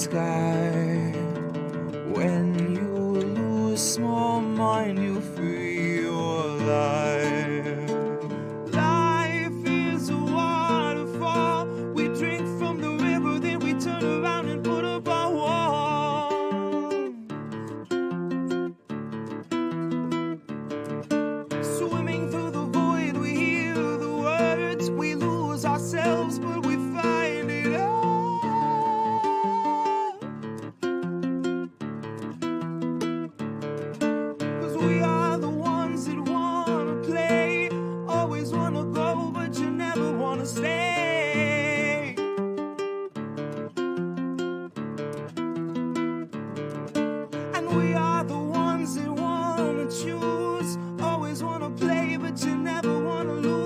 sky. When you lose small mind, you free your life. Life is a waterfall. We drink from the river, then we turn around and put up our wall. Swimming through the void, we hear the words. We lose ourselves, but we find it all. 'Cause we are the ones that wanna play. Always wanna go, but you never wanna stay. And we are the ones that wanna choose. Always wanna play, but you never wanna lose.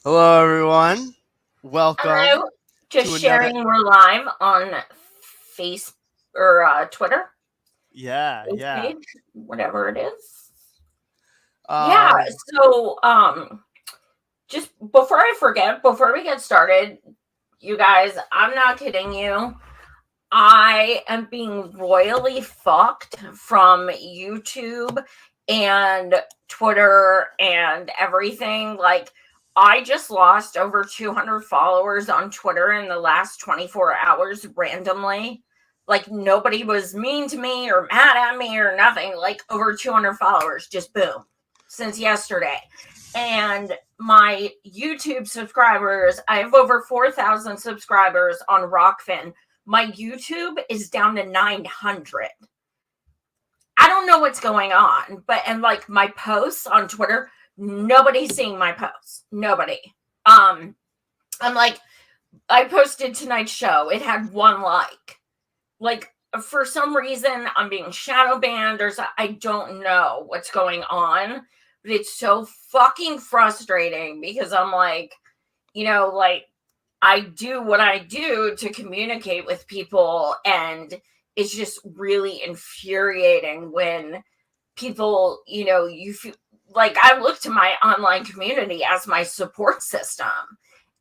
Hello, everyone. Welcome. Hello. Just to sharing we're live on Facebook or Twitter. Yeah. Page, whatever it is. Yeah. So just before I forget, before we get started, you guys, I'm not kidding you. I am being royally fucked from YouTube and Twitter and everything. Like, I just lost over 200 followers on Twitter in the last 24 hours randomly. Like, nobody was mean to me or mad at me or nothing. Like, over 200 followers, just boom, since yesterday. And my YouTube subscribers, I have over 4,000 subscribers on Rockfin. My YouTube is down to 900. I don't know what's going on, and like my posts on Twitter, nobody's seeing my posts. Nobody. I'm like, I posted tonight's show. It had 1 like. Like, for some reason, I'm being shadow banned or I don't know what's going on, but it's so fucking frustrating because I'm like, like, I do what I do to communicate with people, and it's just really infuriating when people, you feel like I look to my online community as my support system.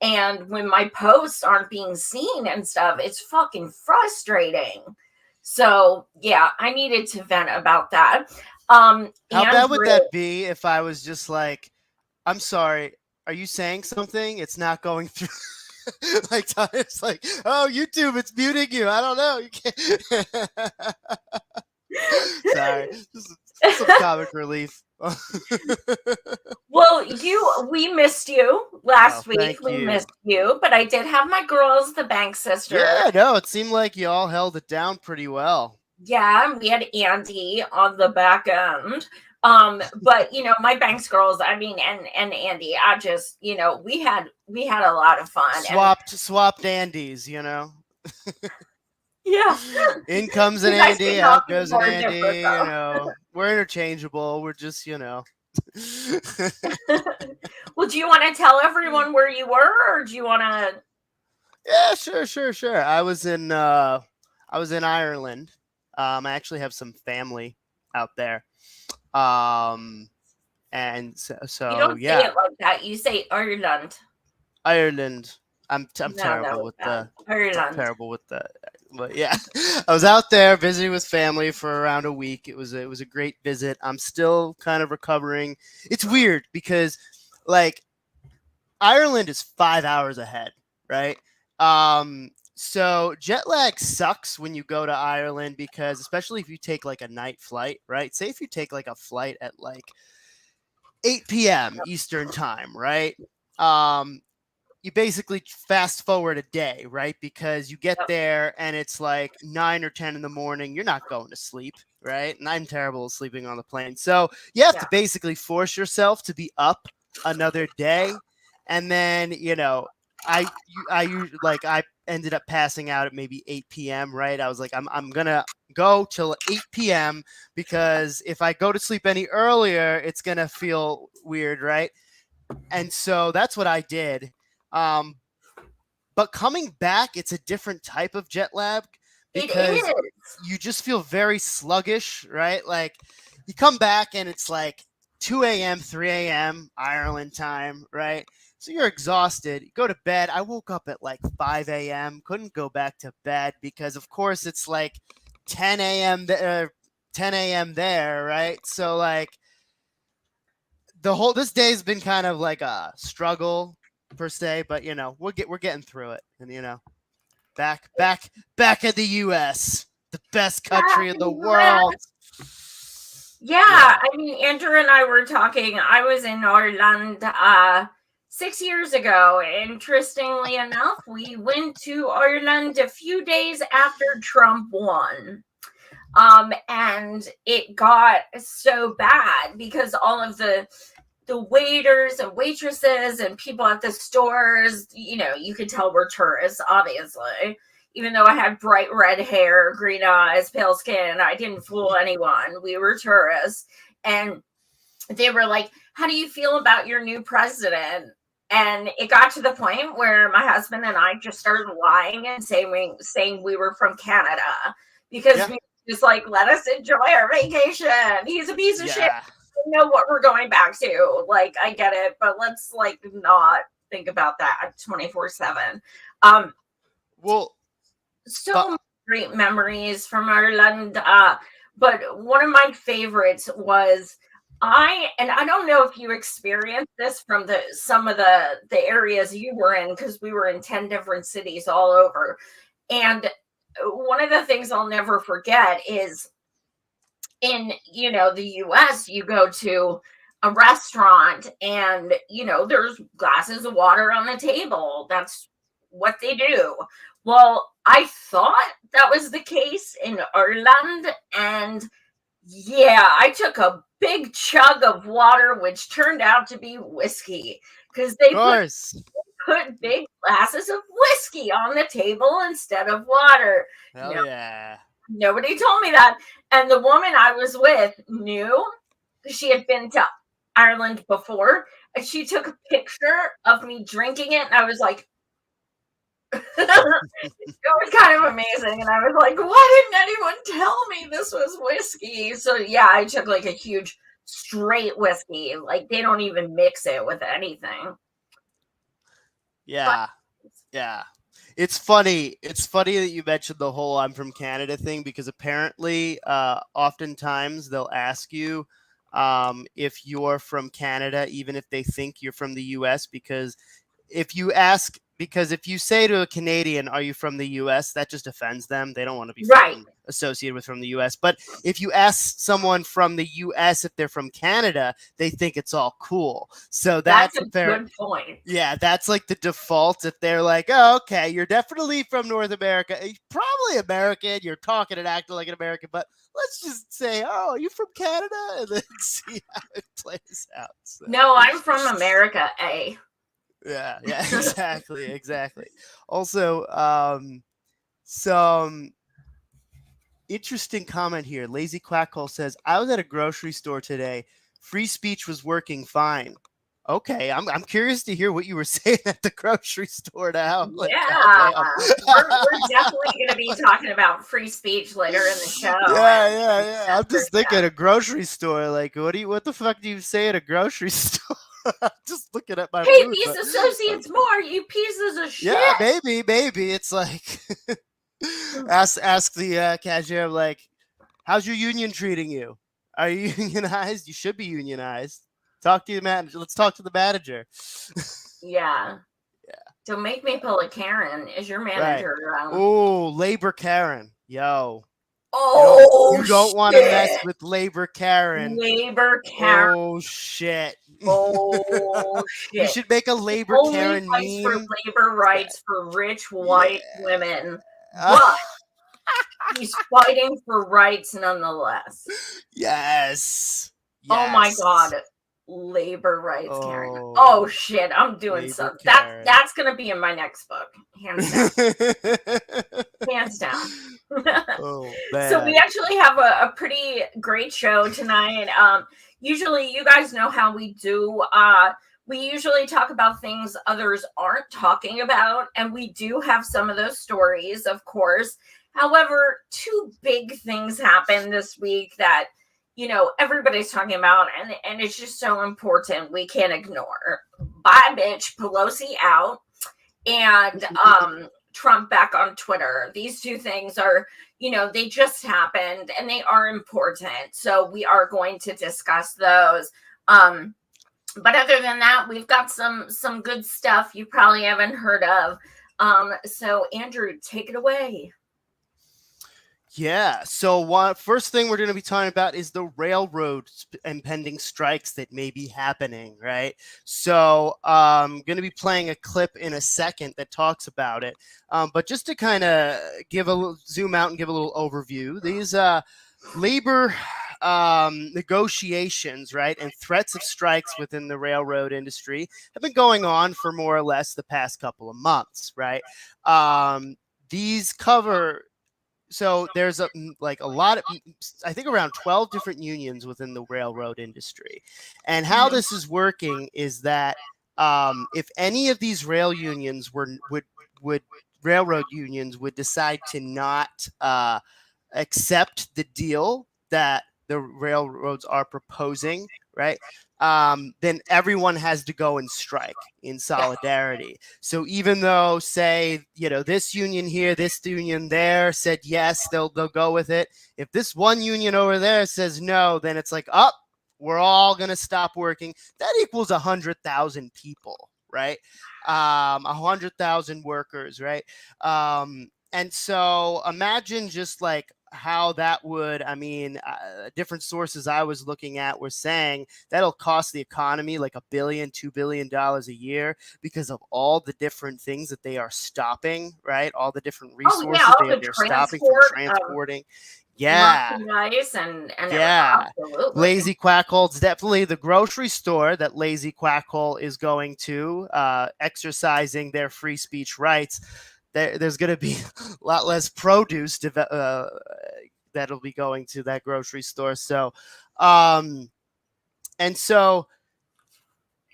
And when my posts aren't being seen and stuff, it's fucking frustrating. So, yeah, I needed to vent about that. How bad would that be if I was just like, I'm sorry, are you saying something? It's not going through. Like, it's like, oh, YouTube, it's muting you. I don't know. You can't. Sorry, some comic relief. Well, we missed you last week. We missed you, but I did have my girls, the Bank Sisters. Yeah, no, it seemed like you all held it down pretty well. Yeah, we had Andy on the back end. But my Banks girls, I mean, and Andy, I just, we had a lot of fun. Swapped Andys, Yeah. In comes an Andy, out goes an Andy, We're interchangeable. We're just, Well, do you want to tell everyone where you were, or do you want to? Yeah, sure. I was in Ireland. I actually have some family out there. And so you don't say it like that. You say Ireland. Ireland. I'm terrible with the Ireland. I'm terrible with the. But yeah, I was out there visiting with family for around a week. It was a great visit. I'm still kind of recovering. It's weird because, like, Ireland is 5 hours ahead, right? So jet lag sucks when you go to Ireland because, especially if you take like a night flight, right? Say if you take like a flight at like 8 p.m. Eastern time, right? You basically fast forward a day, right? Because you get there and it's like 9 or 10 in the morning. You're not going to sleep, right? And I'm terrible at sleeping on the plane. So you have to basically force yourself to be up another day. And then, I ended up passing out at maybe 8 p.m., right? I was like, I'm going to go till 8 p.m. because if I go to sleep any earlier, it's going to feel weird, right? And so that's what I did. but coming back, it's a different type of jet lag because It is. you just feel very sluggish, right? Like you come back and it's like 2 a.m., 3 a.m. Ireland time, right? So you're exhausted. You go to bed. I woke up at like 5 a.m. Couldn't go back to bed because, of course, it's like 10 a.m. 10 a.m. there, right? So like this day's been kind of like a struggle per se, but you know we're getting through it, and you know back in the U.S., the best country in the world. Yeah, I mean, Andrew and I were talking. I was in Ireland 6 years ago. Interestingly enough, we went to Ireland a few days after Trump won. And it got so bad because all of the waiters and waitresses and people at the stores, you know, you could tell were tourists, obviously. Even though I had bright red hair, green eyes, pale skin, I didn't fool anyone. We were tourists. And they were like, how do you feel about your new president? And it got to the point where my husband and I just started lying and saying we were from Canada because we just like, let us enjoy our vacation. He's a piece of shit. I know what we're going back to. Like, I get it, but let's like not think about that 24/7. Well, so many great memories from Ireland. But one of my favorites was I don't know if you experienced this from some of the areas you were in, because we were in 10 different cities all over. And one of the things I'll never forget is in, you know, the US, you go to a restaurant and, you know, there's glasses of water on the table. That's what they do. Well, I thought that was the case in Ireland. And yeah, I took a big chug of water, which turned out to be whiskey, because they put big glasses of whiskey on the table instead of water. Hell yeah. Nobody told me that. And the woman I was with knew. She had been to Ireland before. And she took a picture of me drinking it. And I was like, it was kind of amazing. And I was like, why didn't anyone tell me this was whiskey? So yeah, I took like a huge straight whiskey. Like they don't even mix it with anything. Yeah. Yeah. It's funny. It's funny that you mentioned the whole I'm from Canada thing, because apparently oftentimes they'll ask you if you're from Canada, even if they think you're from the US, because if you say to a Canadian, are you from the US, that just offends them. They don't want to be associated with from the US. But if you ask someone from the US if they're from Canada, they think it's all cool. So that's a good point. Yeah, that's like the default. If they're like, oh, okay, you're definitely from North America. You're probably American. You're talking and acting like an American. But let's just say, oh, are you from Canada? And then see how it plays out. So. No, I'm from America, eh? Yeah, exactly. Also, some interesting comment here. Lazy Quackhole says, I was at a grocery store today. Free speech was working fine. Okay, I'm curious to hear what you were saying at the grocery store now. Like, yeah, we're definitely going to be talking about free speech later in the show. Yeah. I'm just thinking a grocery store. Like, what the fuck do you say at a grocery store? Just looking at my food, these associates more, you pieces of shit. Yeah, maybe it's like ask the cashier, like, how's your union treating you? Are you unionized? You should be unionized. Talk to your manager. Let's talk to the manager. Yeah. Don't make me pull a Karen. Is your manager around? Oh, labor Karen. Yo. Oh, you don't want to mess with labor Karen. Labor Karen. Oh shit. Oh shit. We should make a labor Only Karen fights meme. for labor rights for rich white women. But he's fighting for rights nonetheless. Yes. Oh my god. Labor rights, Karen. Oh shit, I'm doing something. That's gonna be in my next book. Hands down. Hands down. Oh, man. So we actually have a pretty great show tonight. Usually you guys know how we do. we usually talk about things others aren't talking about, and we do have some of those stories, of course. However, two big things happened this week that, everybody's talking about, and it's just so important we can't ignore. Bye, bitch. Pelosi out, and Trump back on Twitter. These two things are, they just happened and they are important. So we are going to discuss those. But other than that, we've got some good stuff you probably haven't heard of. So Andrew, take it away. Yeah. So first thing we're going to be talking about is the railroad impending strikes that may be happening, right? So I'm going to be playing a clip in a second that talks about it. But just to kind of zoom out and give a little overview, these labor negotiations, right, and threats of strikes within the railroad industry have been going on for more or less the past couple of months, right? These cover. So there's a lot of, I think around 12 different unions within the railroad industry. And how this is working is that if any of these railroad unions would decide to not accept the deal that the railroads are proposing, right? Then everyone has to go and strike in solidarity. So even though, say, this union here, this union there said yes, they'll go with it. If this one union over there says no, then it's like, we're all going to stop working. That equals 100,000 people, right? 100,000 workers, right? And so imagine just like how that would, different sources I was looking at were saying that'll cost the economy like $1 billion, $2 billion a year because of all the different things that they are stopping, right? All the different resources they're stopping from transporting. Merchandise and absolutely. Lazy Quackhole's definitely the grocery store that Lazy Quackhole is going to, exercising their free speech rights. There's going to be a lot less produce that'll be going to that grocery store. So, and so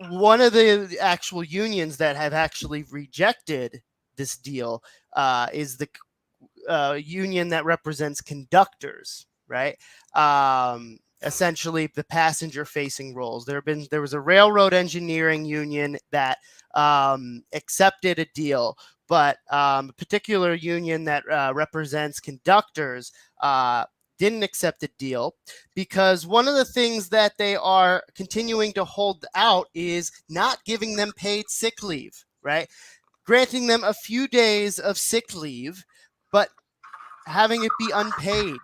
one of the actual unions that have actually rejected this deal is the union that represents conductors, right? Essentially the passenger facing roles. There was a railroad engineering union that accepted a deal, but a particular union that represents conductors didn't accept the deal because one of the things that they are continuing to hold out is not giving them paid sick leave, right? Granting them a few days of sick leave, but having it be unpaid.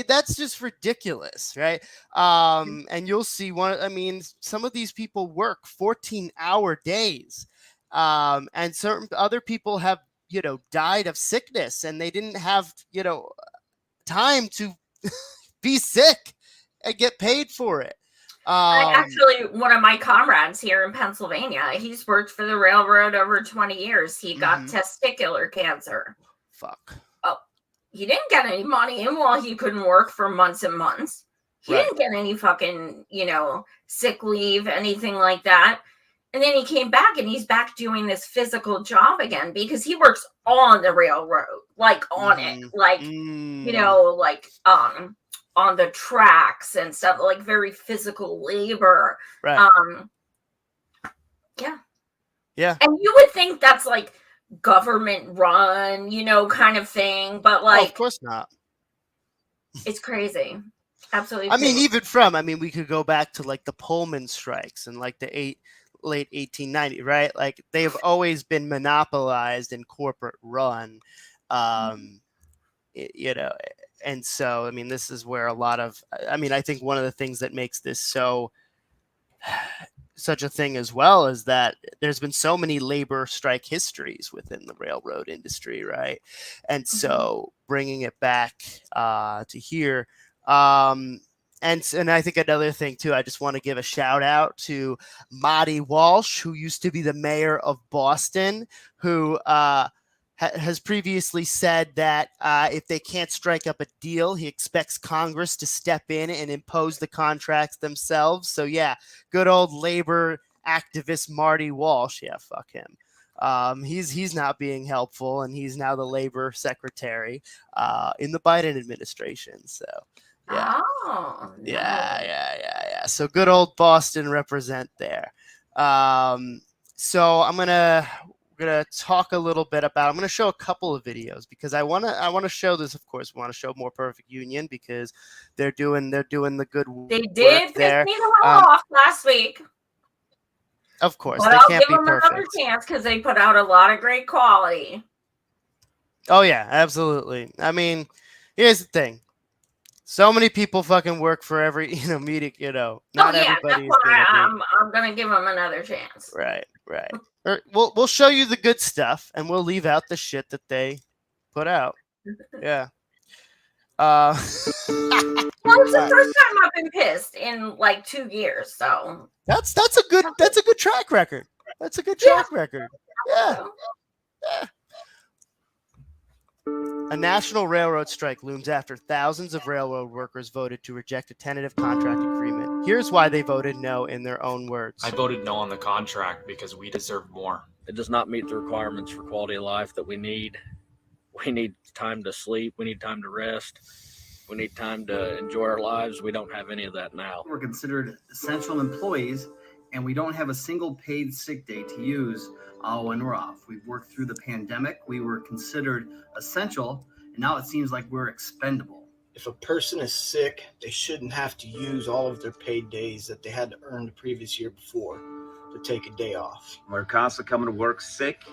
That's just ridiculous, right? And you'll see some of these people work 14-hour days. And certain other people have, died of sickness and they didn't have, time to be sick and get paid for it. One of my comrades here in Pennsylvania, he's worked for the railroad over 20 years. He got testicular cancer. Fuck. Oh, he didn't get any money while he couldn't work for months and months. He didn't get any fucking, sick leave, anything like that. And then he came back and he's back doing this physical job again because he works on the railroad, like on it, like, like on the tracks and stuff, like very physical labor. Right. Yeah. And you would think that's like government run, kind of thing, but like, of course not. It's crazy. Absolutely. Crazy. We could go back to like the Pullman strikes and like the late 1890, right? Like they've always been monopolized and corporate run, and so this is where a lot of I think one of the things that makes this such a thing as well is that there's been so many labor strike histories within the railroad industry, right? And so bringing it back to here, and I think another thing too, I just want to give a shout out to Marty Walsh, who used to be the mayor of Boston, who has previously said that if they can't strike up a deal, he expects Congress to step in and impose the contracts themselves. So yeah, good old labor activist Marty Walsh. Yeah, fuck him. He's not being helpful, and he's now the labor secretary in the Biden administration. So yeah, Oh, no. yeah. So good old Boston represent there. So we're gonna talk a little bit about. I'm gonna show a couple of videos because I wanna show this. Of course, we want to show more Perfect Union because they're doing the good work. They did piss there. me the hell off last week. Of course, But they I'll can't give be them perfect. another chance because they put out a lot of great quality. Oh yeah, absolutely. I mean, here's the thing. So many people fucking work for every media. Not everybody is gonna be. I'm gonna give them another chance. Right. We'll show you the good stuff, and we'll leave out the shit that they put out. Yeah. Well, it's the first time I've been pissed in like 2 years, so that's a good track record. That's a good track record. Yeah. A national railroad strike looms after thousands of railroad workers voted to reject a tentative contract agreement. Here's why they voted no in their own words. I voted no on the contract because we deserve more. It does not meet the requirements for quality of life that we need. We need time to sleep. We need time to rest. We need time to enjoy our lives. We don't have any of that now. We're considered essential employees, and we don't have a single paid sick day to use when we're off. We've worked through the pandemic. We were considered essential, and now it seems like we're expendable. If a person is sick, they shouldn't have to use all of their paid days that they had to earn the previous year before to take a day off. We're constantly coming to work sick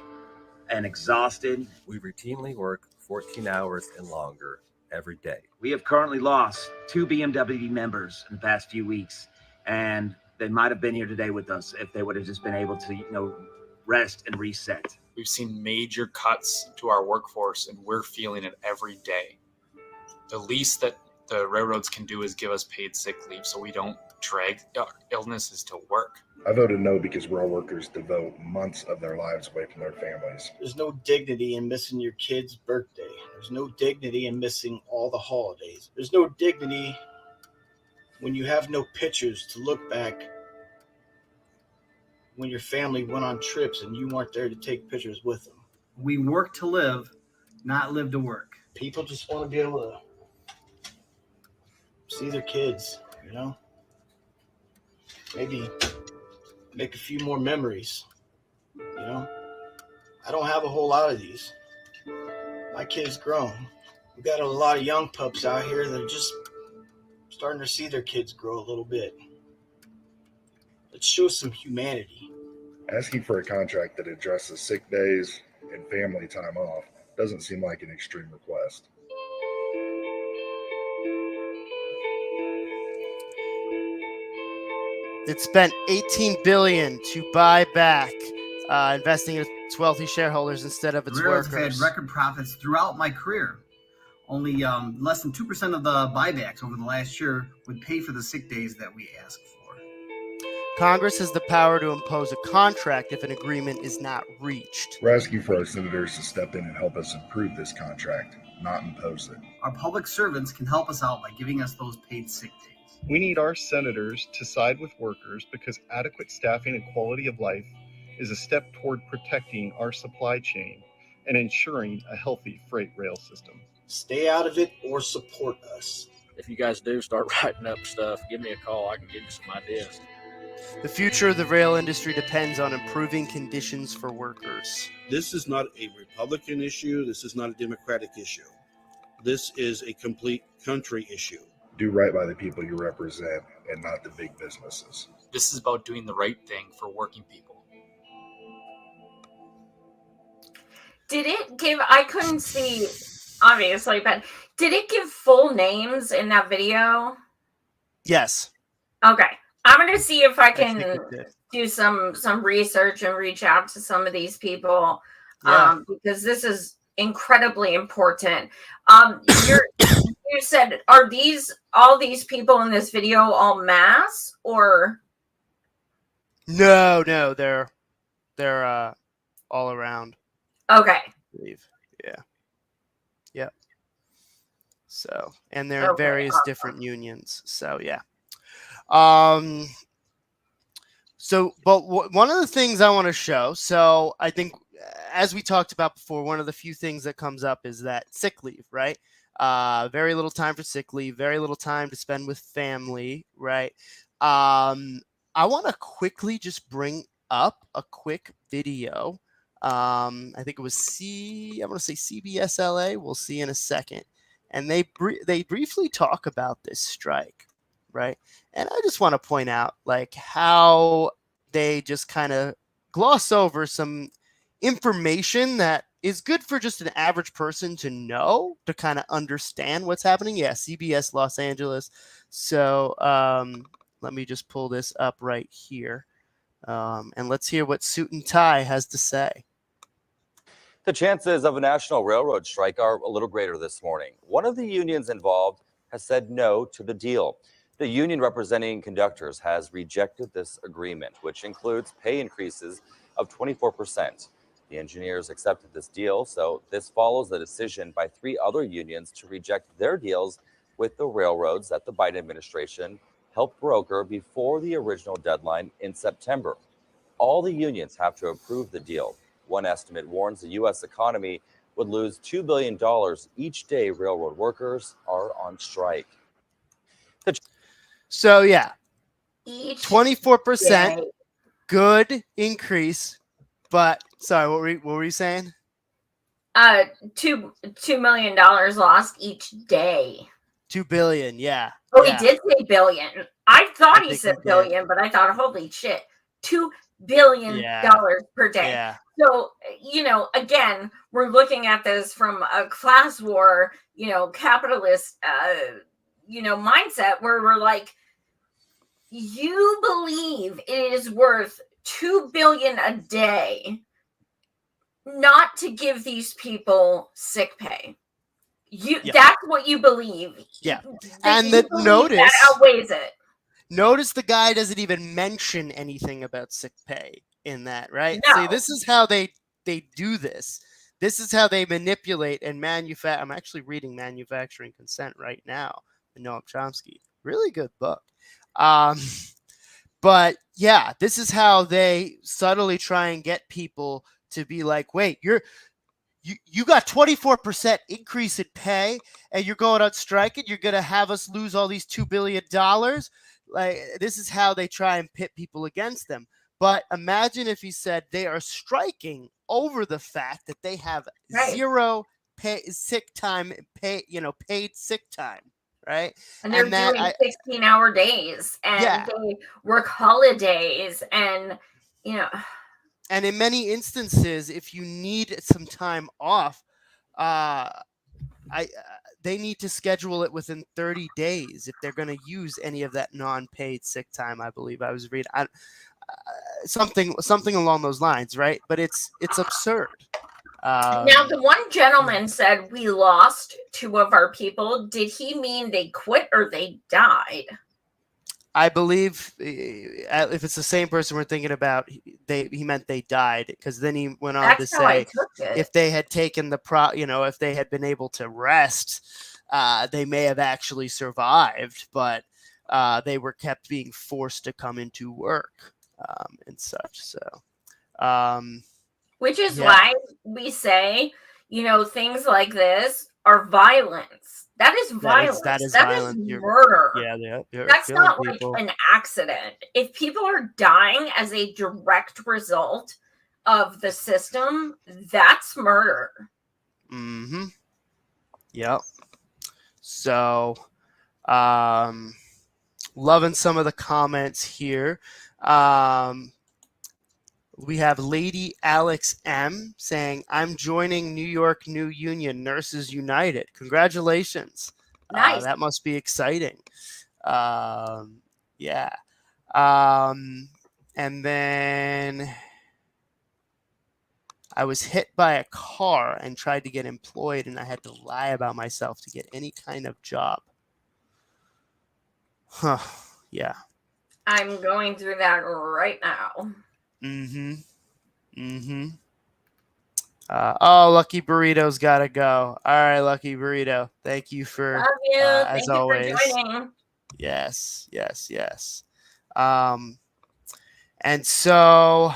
and exhausted. We routinely work 14 hours and longer every day. We have currently lost 2 BMW members in the past few weeks, and they might have been here today with us if they would have just been able to, rest and reset. We've seen major cuts to our workforce, and we're feeling it every day. The least that the railroads can do is give us paid sick leave so we don't drag illnesses to work. I voted no because rail workers devote months of their lives away from their families. There's no dignity in missing your kid's birthday. There's no dignity in missing all the holidays. There's no dignity when you have no pictures to look back when your family went on trips and you weren't there to take pictures with them. We work to live, not live to work. People just want to be able to see their kids, maybe make a few more memories. I don't have a whole lot of these. My kid's grown. We got a lot of young pups out here that are just starting to see their kids grow a little bit. Let's show some humanity. Asking for a contract that addresses sick days and family time off doesn't seem like an extreme request. It spent $18 billion to buy back, investing in its wealthy shareholders instead of its Railroads workers. have had record profits throughout my career. Only less than 2% of the buybacks over the last year would pay for the sick days that we ask for. Congress has the power to impose a contract if an agreement is not reached. We're asking for our senators to step in and help us improve this contract, not impose it. Our public servants can help us out by giving us those paid sick days. We need our senators to side with workers because adequate staffing and quality of life is a step toward protecting our supply chain and ensuring a healthy freight rail system. Stay out of it or support us. If you guys do start writing up stuff, give me a call. I can give you some ideas. The future of the rail industry depends on improving conditions for workers. This is not a Republican issue. This is not a Democratic issue. This is a complete country issue. Do right by the people you represent and not the big businesses. This is about doing the right thing for working people. Did it give, I couldn't see, obviously, but did it give full names in that video? Yes. Okay. I'm going to see if I can do some research and reach out to some of these people because this is incredibly important. You said, are all these people in this video all mass or? No, they're all around. Okay. I believe. So, and they're in Okay, various awesome. different unions. So, yeah. But one of the things I want to show, so I think as we talked about before, one of the few things that comes up is that sick leave, right? Very little time for sick leave, very little time to spend with family, right? I want to quickly just bring up a quick video. I think it was I'm going to say CBS LA. We'll see in a second. And they briefly talk about this strike, right? And I just want to point out like how they just kind of gloss over some information that is good for just an average person to know, to kind of understand what's happening. Yeah, CBS Los Angeles. So let me just pull this up right here. And let's hear what Suit and Tie has to say. The chances of a national railroad strike are a little greater this morning. One of the unions involved has said no to the deal. The union representing conductors has rejected this agreement, which includes pay increases of 24%. The engineers accepted this deal, so this follows the decision by 3 other unions to reject their deals with the railroads that the Biden administration helped broker before the original deadline in September. All the unions have to approve the deal. One estimate warns the U.S. economy would lose $2 billion each day railroad workers are on strike. So, yeah, Each 24%, day. good increase. But, sorry, what were you saying? $2 million lost each day. 2 billion, yeah. Oh, yeah. he did say billion. I thought he said billion, but I thought, holy shit, $2 billion per day. Yeah. So, again, we're looking at this from a class war, capitalist, mindset where we're like, you believe it is worth $2 billion a day not to give these people sick pay. That's what you believe. Yeah. And notice that outweighs it. Notice the guy doesn't even mention anything about sick pay in that, right? No. See, this is how they do this. This is how they manipulate and manufacture. I'm actually reading Manufacturing Consent right now, Noam Chomsky. Really good book. But yeah, this is how they subtly try and get people to be like, wait, you got 24% increase in pay and you're going on strike and you're going to have us lose all these $2 billion. Like, this is how they try and pit people against them. But imagine if he said they are striking over the fact that they have zero paid sick time, paid sick time, right? And they're doing 16-hour days and they work holidays and, And in many instances, if you need some time off, they need to schedule it within 30 days if they're going to use any of that non-paid sick time. I believe I was reading something along those lines, right? But it's absurd. Now, the one gentleman said we lost 2 of our people. Did he mean they quit or they died? I believe if it's the same person we're thinking about, he meant they died, because then he went on to say if they had taken if they had been able to rest, they may have actually survived, but they were kept being forced to come into work and such. So, which is why we say, things like this are violence. That is violence. That is violent. Murder. That's not people. Like an accident. If people are dying as a direct result of the system, that's murder. Mm-hmm. Yep. So, loving some of the comments here. We have Lady Alex M saying, I'm joining New York New Union Nurses United. Congratulations. Nice. That must be exciting. Yeah. And then I was hit by a car and tried to get employed, and I had to lie about myself to get any kind of job. Huh. Yeah. I'm going through that right now. Mm-hmm. Mm-hmm. Lucky Burrito's got to go. All right, Lucky Burrito. Thank you for, Love you. as Thank you always. for joining. Yes. And so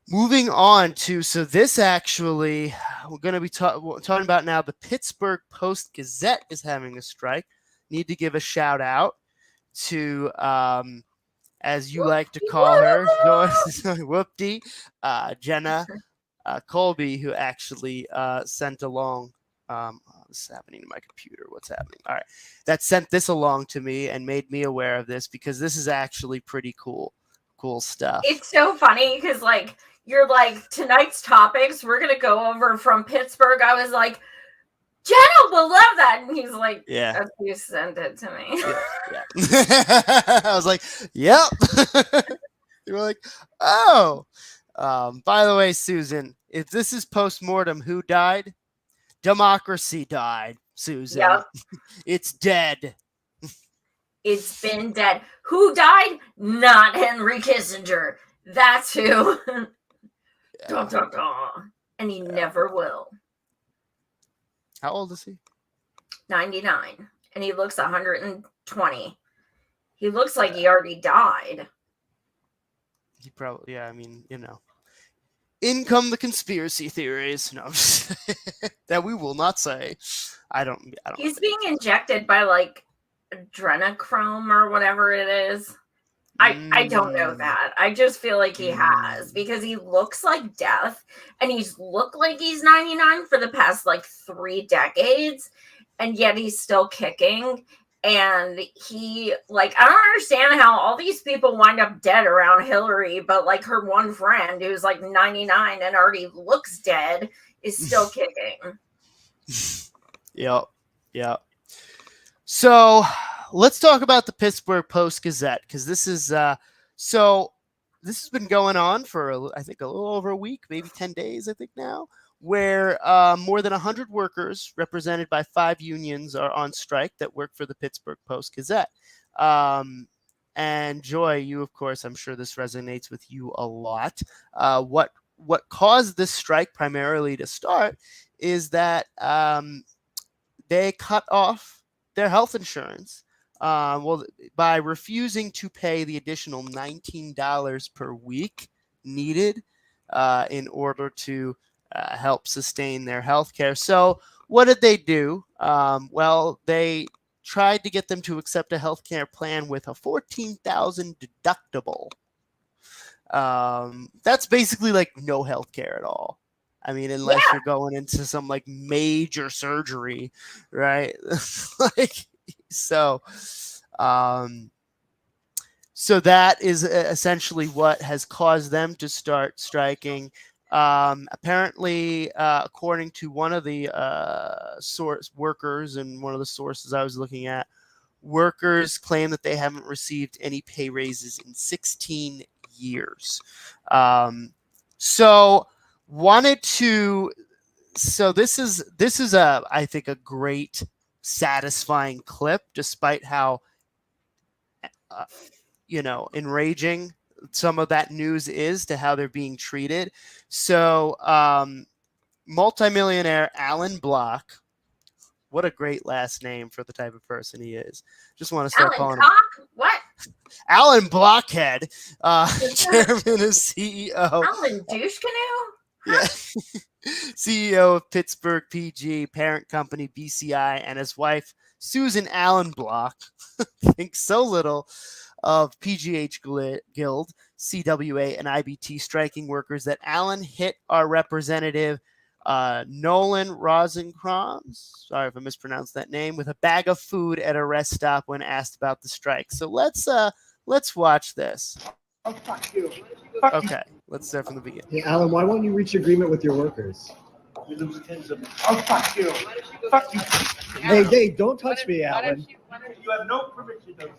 moving on to, so this actually, we're going to be talking about now. The Pittsburgh Post-Gazette is having a strike. Need to give a shout out to, as you like to call her, Whoopty, Jenna Colby, who actually sent along, what's happening to my computer? What's happening? All right. That sent this along to me and made me aware of this, because this is actually pretty cool stuff. It's so funny because, like, you're like, tonight's topics, we're going to go over from Pittsburgh. I was like, Jenna will love that. And he's like, Yeah. You sent it to me. Yeah. I was like, yep. You were like, oh. By the way, Susan, if this is Postmortem, who died? Democracy died, Susan. Yep. It's dead. It's been dead. Who died? Not Henry Kissinger. That's who. Dun, dun, dun. And he never will. How old is he? 99. And he looks 120. He looks like he already died. He probably, yeah, I mean, you know. In come the conspiracy theories. No, that we will not say. I don't. He's being injected by, like, adrenochrome or whatever it is. I don't know that. I just feel like he has, because he looks like death, and he's looked like he's 99 for the past like 3 decades, and yet he's still kicking. And he, like, I don't understand how all these people wind up dead around Hillary, but like her one friend who's like 99 and already looks dead is still kicking. Yep. So let's talk about the Pittsburgh Post-Gazette, because this is this has been going on for I think a little over a week, maybe 10 days, I think now, where more than 100 workers represented by 5 unions are on strike that work for the Pittsburgh Post-Gazette. And Joy, you, of course, I'm sure this resonates with you a lot. What caused this strike primarily to start is that they cut off their health insurance, by refusing to pay the additional $19 per week needed in order to help sustain their health care. So what did they do? Well, they tried to get them to accept a health care plan with a $14,000 deductible. That's basically like no health care at all. I mean, unless you're going into some like major surgery, right? Like, so that is essentially what has caused them to start striking. Apparently, according to one of the workers and one of the sources I was looking at, workers claim that they haven't received any pay raises in 16 years. So this is I think a great, satisfying clip, despite how enraging some of that news is to how they're being treated. So multimillionaire Alan Block, what a great last name for the type of person he is. Just want to start calling him what? Alan Blockhead, chairman and CEO. Alan Douche Canoe? Yeah. CEO of Pittsburgh PG, parent company BCI, and his wife, Susan Allen Block, thinks so little of PGH Guild, CWA, and IBT striking workers that Allen hit our representative, Nolan Rosenkranz, sorry if I mispronounced that name, with a bag of food at a rest stop when asked about the strike. So let's watch this. Oh, fuck you. Okay, let's start from the beginning. Hey, Alan, why won't you reach agreement with your workers? Oh, fuck you. Fuck you. Hey, don't touch me, Alan. You have no permission to.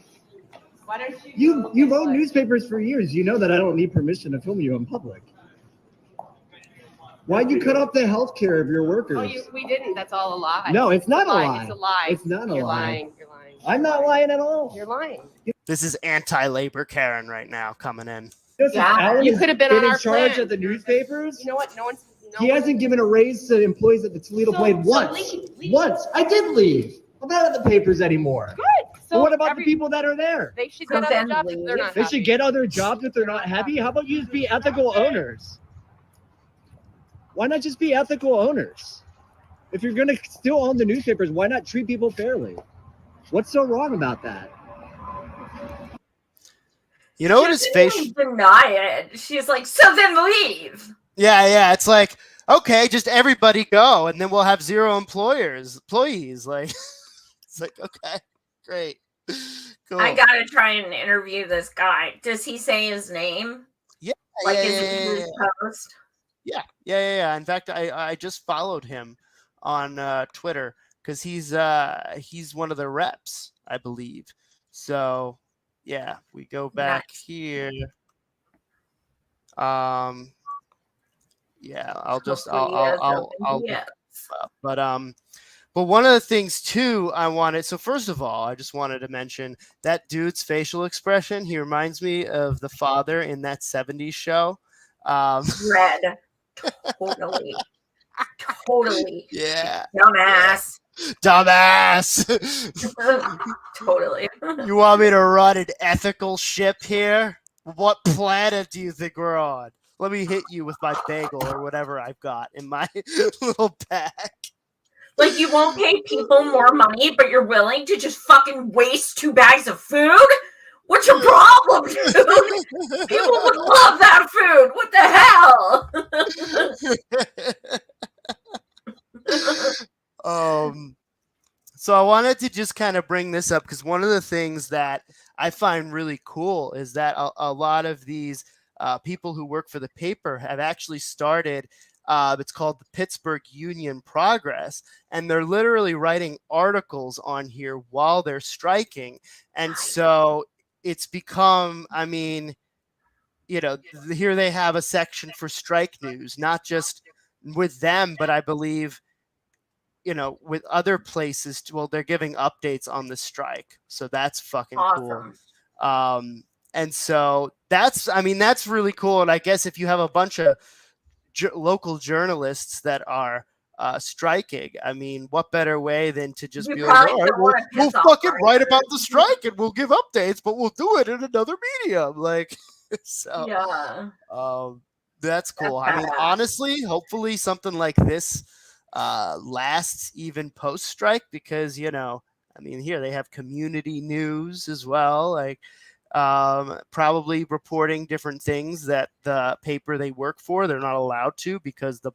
You've owned newspapers for years. You know that I don't need permission to film you in public. Why'd you cut off the health care of your workers? Oh, we didn't. That's all a lie. No, it's not a lie. It's a lie. It's not a You're lie. lying. You're lying. I'm not lying at all. You're lying. This is anti-labor Karen right now coming in. Listen, Yeah, Alan you has could have been on in our charge plan. of the newspapers. You know what? No one's He hasn't given a raise to employees at the Toledo Blade once. Once. I did leave. I'm not in the papers anymore. Good. So what about the people that are there? They should get other jobs if they're not They happy. should get other jobs if they're not happy. How about you just be ethical owners? Why not just be ethical owners? If you're going to still own the newspapers, why not treat people fairly? What's so wrong about that? You know what his facial deny it. She's like, so then leave. Yeah. It's like, okay, just everybody go, and then we'll have zero employees. Like, it's like, okay, great, cool. I gotta try and interview this guy. Does he say his name? Yeah, like is it his post? Yeah. In fact, I just followed him on Twitter because he's one of the reps, I believe. So yeah, we go back here. Yeah, I'll but one of the things too I wanted, so first of all, I just wanted to mention that dude's facial expression. He reminds me of the father in that 70s show. Red. Totally. Yeah. Dumbass. Totally. You want me to run an ethical ship here? What planet do you think we're on? Let me hit you with my bagel or whatever I've got in my little bag. Like, you won't pay people more money, but you're willing to just fucking waste 2 bags of food? What's your problem, dude? People would love that food. What the hell? So I wanted to just kind of bring this up because one of the things that I find really cool is that a lot of these people who work for the paper have actually started. It's called the Pittsburgh Union Progress, and they're literally writing articles on here while they're striking. And so it's become, I mean, here they have a section for strike news, not just with them, but I believe, with other places. Well, they're giving updates on the strike. So that's fucking awesome. Cool. And so that's really cool. And I guess if you have a bunch of local journalists that are striking, I mean, what better way than to just be like, all right, we'll fucking write about the strike and we'll give updates, but we'll do it in another medium. Like, so yeah. That's cool. I mean, honestly, hopefully something like this lasts even post-strike because, here they have community news as well, like probably reporting different things that the paper they work for, they're not allowed to because the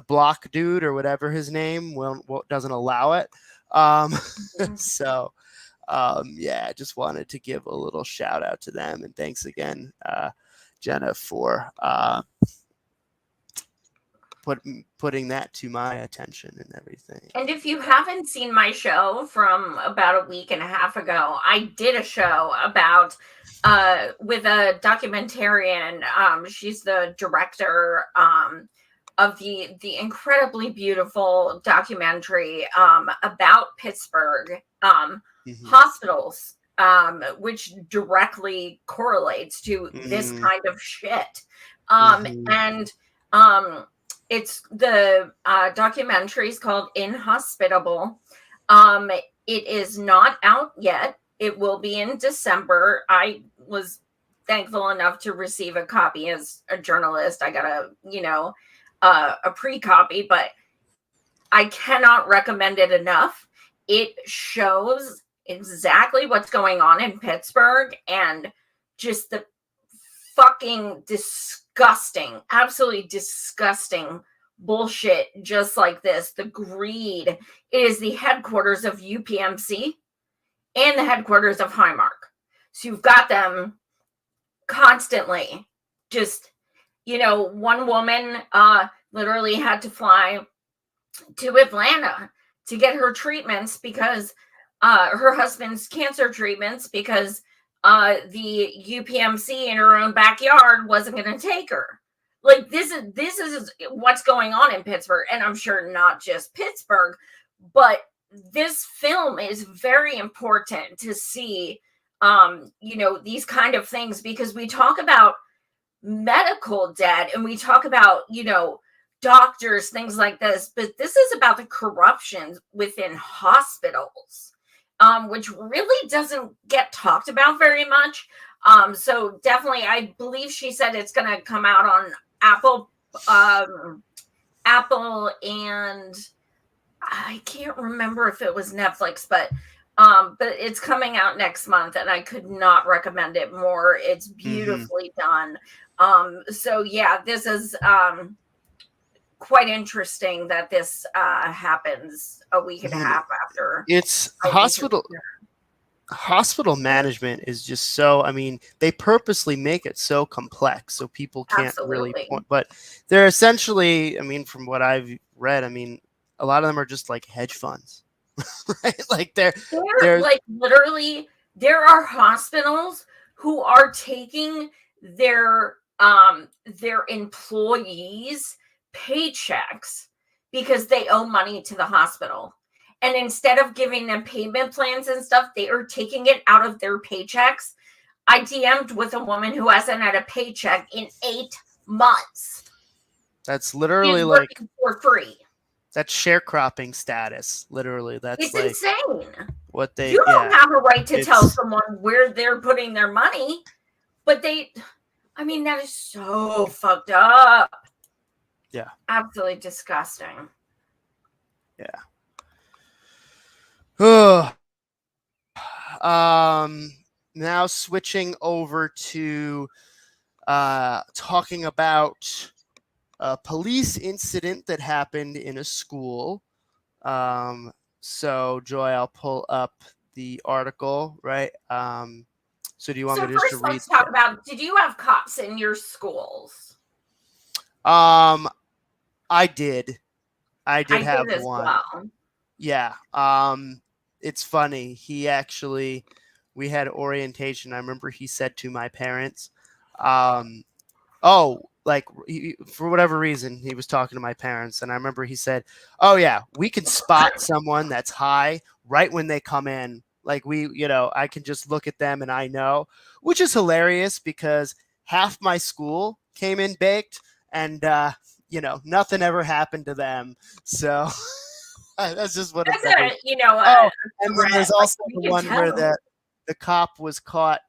block dude or whatever his name doesn't allow it. So I just wanted to give a little shout out to them, and thanks again, Jenna, for putting that to my attention and everything. And if you haven't seen my show from about a week and a half ago, I did a show about with a documentarian. She's the director of the incredibly beautiful documentary about Pittsburgh hospitals, which directly correlates to this kind of shit. It's the documentary is called Inhospitable. It is not out yet. It will be in December. I was thankful enough to receive a copy as a journalist. I got a pre-copy, but I cannot recommend it enough. It shows exactly what's going on in Pittsburgh and just the fucking absolutely disgusting bullshit just like this. The greed. It is the headquarters of UPMC and the headquarters of Highmark. So you've got them constantly just, one woman literally had to fly to Atlanta to get her treatments because her husband's cancer treatments because the UPMC in her own backyard wasn't going to take her. Like, this is what's going on in Pittsburgh, and I'm sure not just Pittsburgh, but this film is very important to see, these kind of things, because we talk about medical debt and we talk about, doctors, things like this, but this is about the corruption within hospitals, which really doesn't get talked about very much. So definitely, I believe she said it's going to come out on Apple, and I can't remember if it was Netflix, but it's coming out next month, and I could not recommend it more. It's beautifully done. So yeah, this is quite interesting that this happens a week and a half after. It's hospital management is just so, I mean, they purposely make it so complex so people can't really point, but they're essentially, I mean, from what I've read, I mean, a lot of them are just like hedge funds, right? Like they're like literally, there are hospitals who are taking their employees' paychecks because they owe money to the hospital. And instead of giving them payment plans and stuff, they are taking it out of their paychecks. I DM'd with a woman who hasn't had a paycheck in 8 months. That's literally like for free. That's sharecropping status. Literally, that's it's like insane. What they you don't have a right to tell someone where they're putting their money, but I mean, that is so fucked up. Yeah, absolutely disgusting. Yeah. Now switching over to talking about a police incident that happened in a school. So Joy, I'll pull up the article, right? So do you want me just to read? Let's talk about, did you have cops in your schools? I did have as one. Well. Yeah. It's funny. We had orientation. I remember he said to my parents, for whatever reason, he was talking to my parents. And I remember he said, oh yeah, we can spot someone that's high right when they come in. Like I can just look at them and I know, which is hilarious because half my school came in baked and, nothing ever happened to them. So that's just what it's like. And then there's also the one where the cop was caught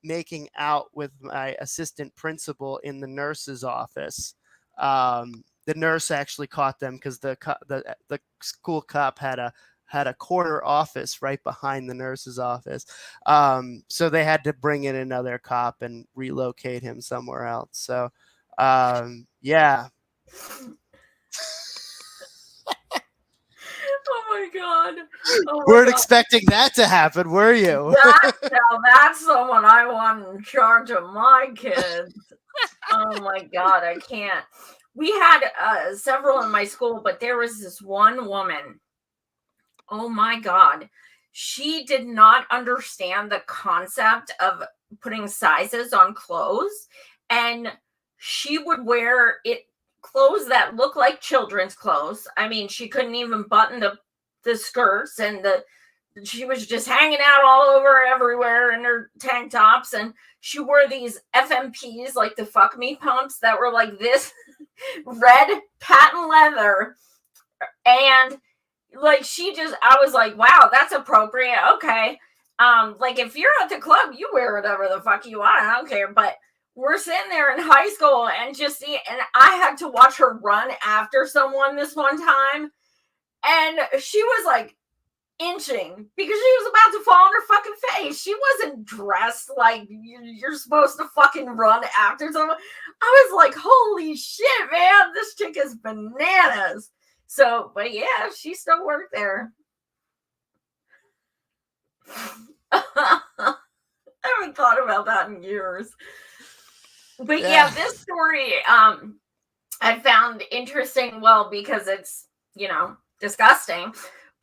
making out with my assistant principal in the nurse's office. The nurse actually caught them because the school cop had a corner office right behind the nurse's office. So they had to bring in another cop and relocate him somewhere else. So yeah. Oh my god. Weren't expecting that to happen, were you? That's someone I want in charge of my kids. Oh my god, I can't. We had several in my school, but there was this one woman. Oh my god. She did not understand the concept of putting sizes on clothes, and she would wear clothes that look like children's clothes. I mean, she couldn't even button the skirts, and she was just hanging out all over everywhere in her tank tops, and she wore these FMPs, like the fuck me pumps that were like this red patent leather. And like I was like, wow, that's appropriate. Okay. Like if you're at the club, you wear whatever the fuck you want. I don't care. But we're sitting there in high school and and I had to watch her run after someone this one time. And she was like inching because she was about to fall on her fucking face. She wasn't dressed like you're supposed to fucking run after someone. I was like, holy shit, man, this chick is bananas. So, but yeah, she still worked there. I haven't thought about that in years. But yeah, this story I found interesting, because it's, disgusting,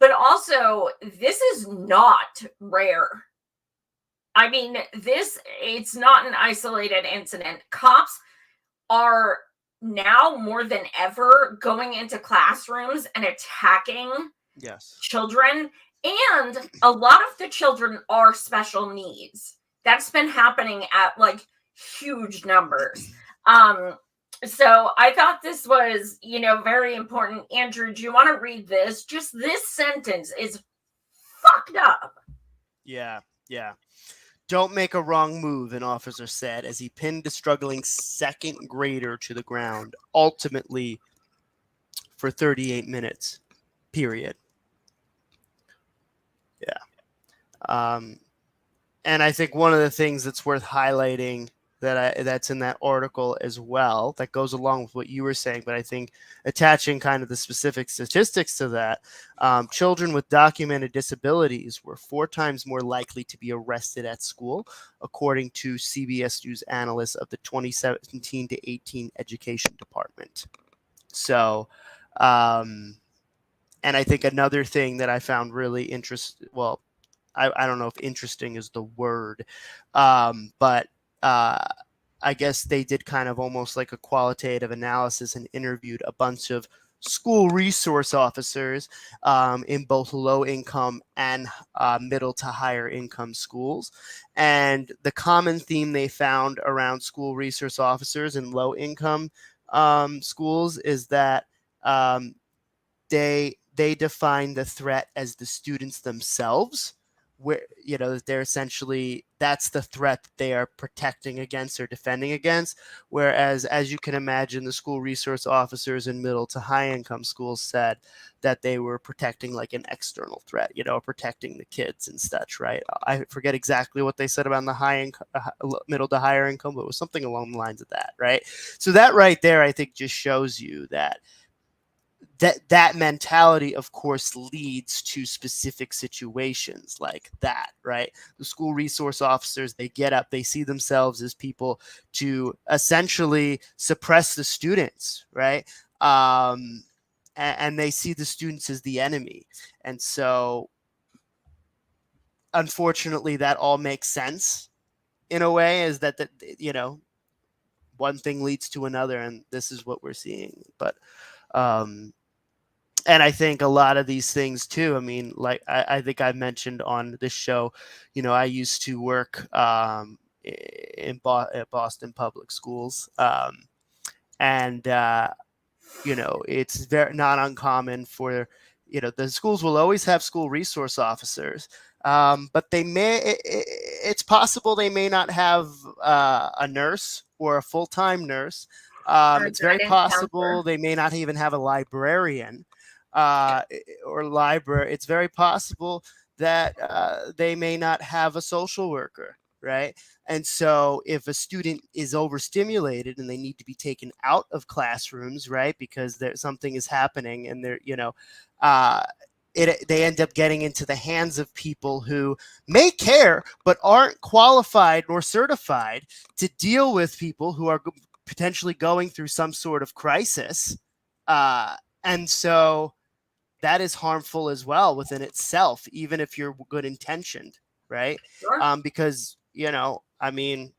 but also this is not rare. I mean, it's not an isolated incident. Cops are now more than ever going into classrooms and attacking children. And a lot of the children are special needs. That's been happening at like huge numbers. So I thought this was, very important. Andrew, do you want to read this? Just this sentence is fucked up. Yeah. Don't make a wrong move, an officer said as he pinned a struggling second grader to the ground, ultimately for 38 minutes, period. Yeah. And I think one of the things that's worth highlighting that's in that article as well, that goes along with what you were saying, but I think attaching kind of the specific statistics to that, children with documented disabilities were 4 times more likely to be arrested at school, according to CBS News analysts of the 2017 to 18 Education Department. So, and I think another thing that I found really interesting, well, I don't know if interesting is the word, but I guess they did kind of almost like a qualitative analysis and interviewed a bunch of school resource officers in both low income and middle to higher income schools. And the common theme they found around school resource officers in low income schools is that they define the threat as the students themselves, where they're essentially, that's the threat that they are protecting against or defending against, whereas, as you can imagine, the school resource officers in middle to high income schools said that they were protecting like an external threat, protecting the kids and such, right? I forget exactly what they said about the high income, middle to higher income, but it was something along the lines of that, right? So that right there, I think, just shows you that mentality, of course, leads to specific situations like that, right? The school resource officers, they get up, they see themselves as people to essentially suppress the students, right? And they see the students as the enemy. And so, unfortunately, that all makes sense in a way, is that one thing leads to another, and this is what we're seeing. But and I think a lot of these things too, I mean, like I think I mentioned on this show, I used to work at Boston Public Schools. And it's very not uncommon for, the schools will always have school resource officers. But it's possible they may not have a nurse or a full-time nurse. It's very possible they may not even have a librarian. Or library. It's very possible that they may not have a social worker, right? And so if a student is overstimulated and they need to be taken out of classrooms, right, because something is happening, and they're, they end up getting into the hands of people who may care but aren't qualified nor certified to deal with people who are potentially going through some sort of crisis. And so that is harmful as well within itself, even if you're good intentioned, right? Sure. Because, I mean,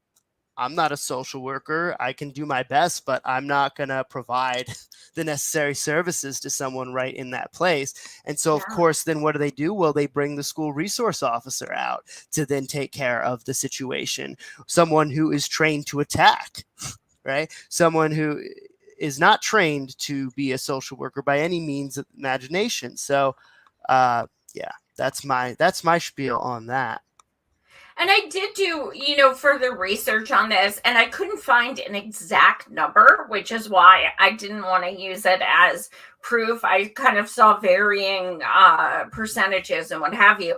I'm not a social worker. I can do my best, but I'm not going to provide the necessary services to someone right in that place. And so, of course, then what do? Well, they bring the school resource officer out to then take care of the situation. Someone who is trained to attack, right? Someone who is not trained to be a social worker by any means of imagination. So, that's my spiel on that. And I did do, further research on this, and I couldn't find an exact number, which is why I didn't want to use it as proof. I kind of saw varying percentages and what have you.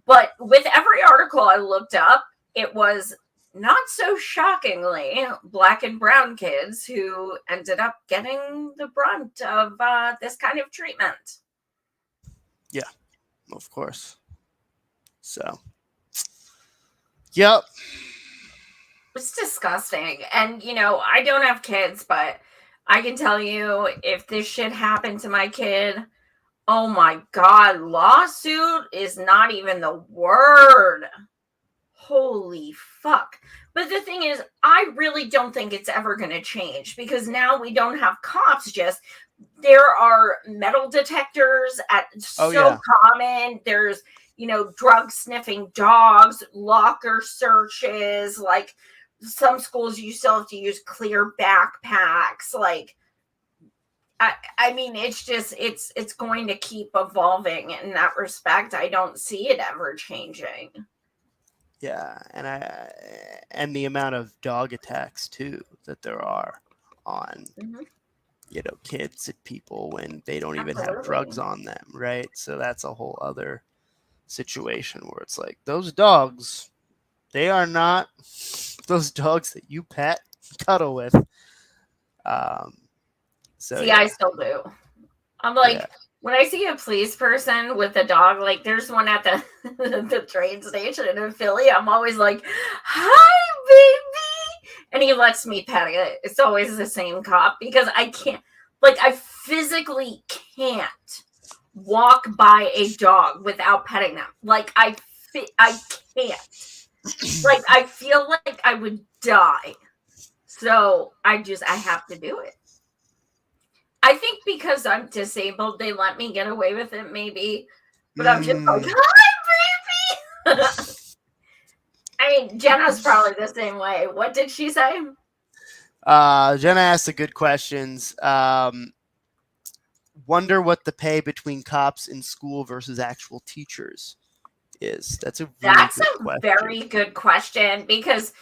But with every article I looked up, it was not so shockingly Black and brown kids who ended up getting the brunt of this kind of treatment. Yeah, of course. So, yep. It's disgusting. And, I don't have kids, but I can tell you, if this shit happened to my kid, oh my God, lawsuit is not even the word. Holy fuck. But the thing is, I really don't think it's ever going to change, because now we don't have cops. There are metal detectors common. There's, drug sniffing dogs, locker searches, like some schools you still have to use clear backpacks. Like, I mean, it's going to keep evolving in that respect. I don't see it ever changing. Yeah, and the amount of dog attacks too that there are on kids and people when they don't even have drugs on them, right? So that's a whole other situation where it's like those dogs, they are not those dogs that you pet, cuddle with. So See, I still do. I'm like, when I see a police person with a dog, like there's one at the the train station in Philly, I'm always like, "Hi, baby," and he lets me pet it. It's always the same cop because I can't, like, I physically can't walk by a dog without petting them. Like I can't. Like I feel like I would die. So I have to do it. I think because I'm disabled, they let me get away with it, maybe. But I'm just like, "Hi, baby." I mean, Jenna's probably the same way. What did she say? Jenna asked the good questions. Wonder what the pay between cops in school versus actual teachers is. That's a very good question because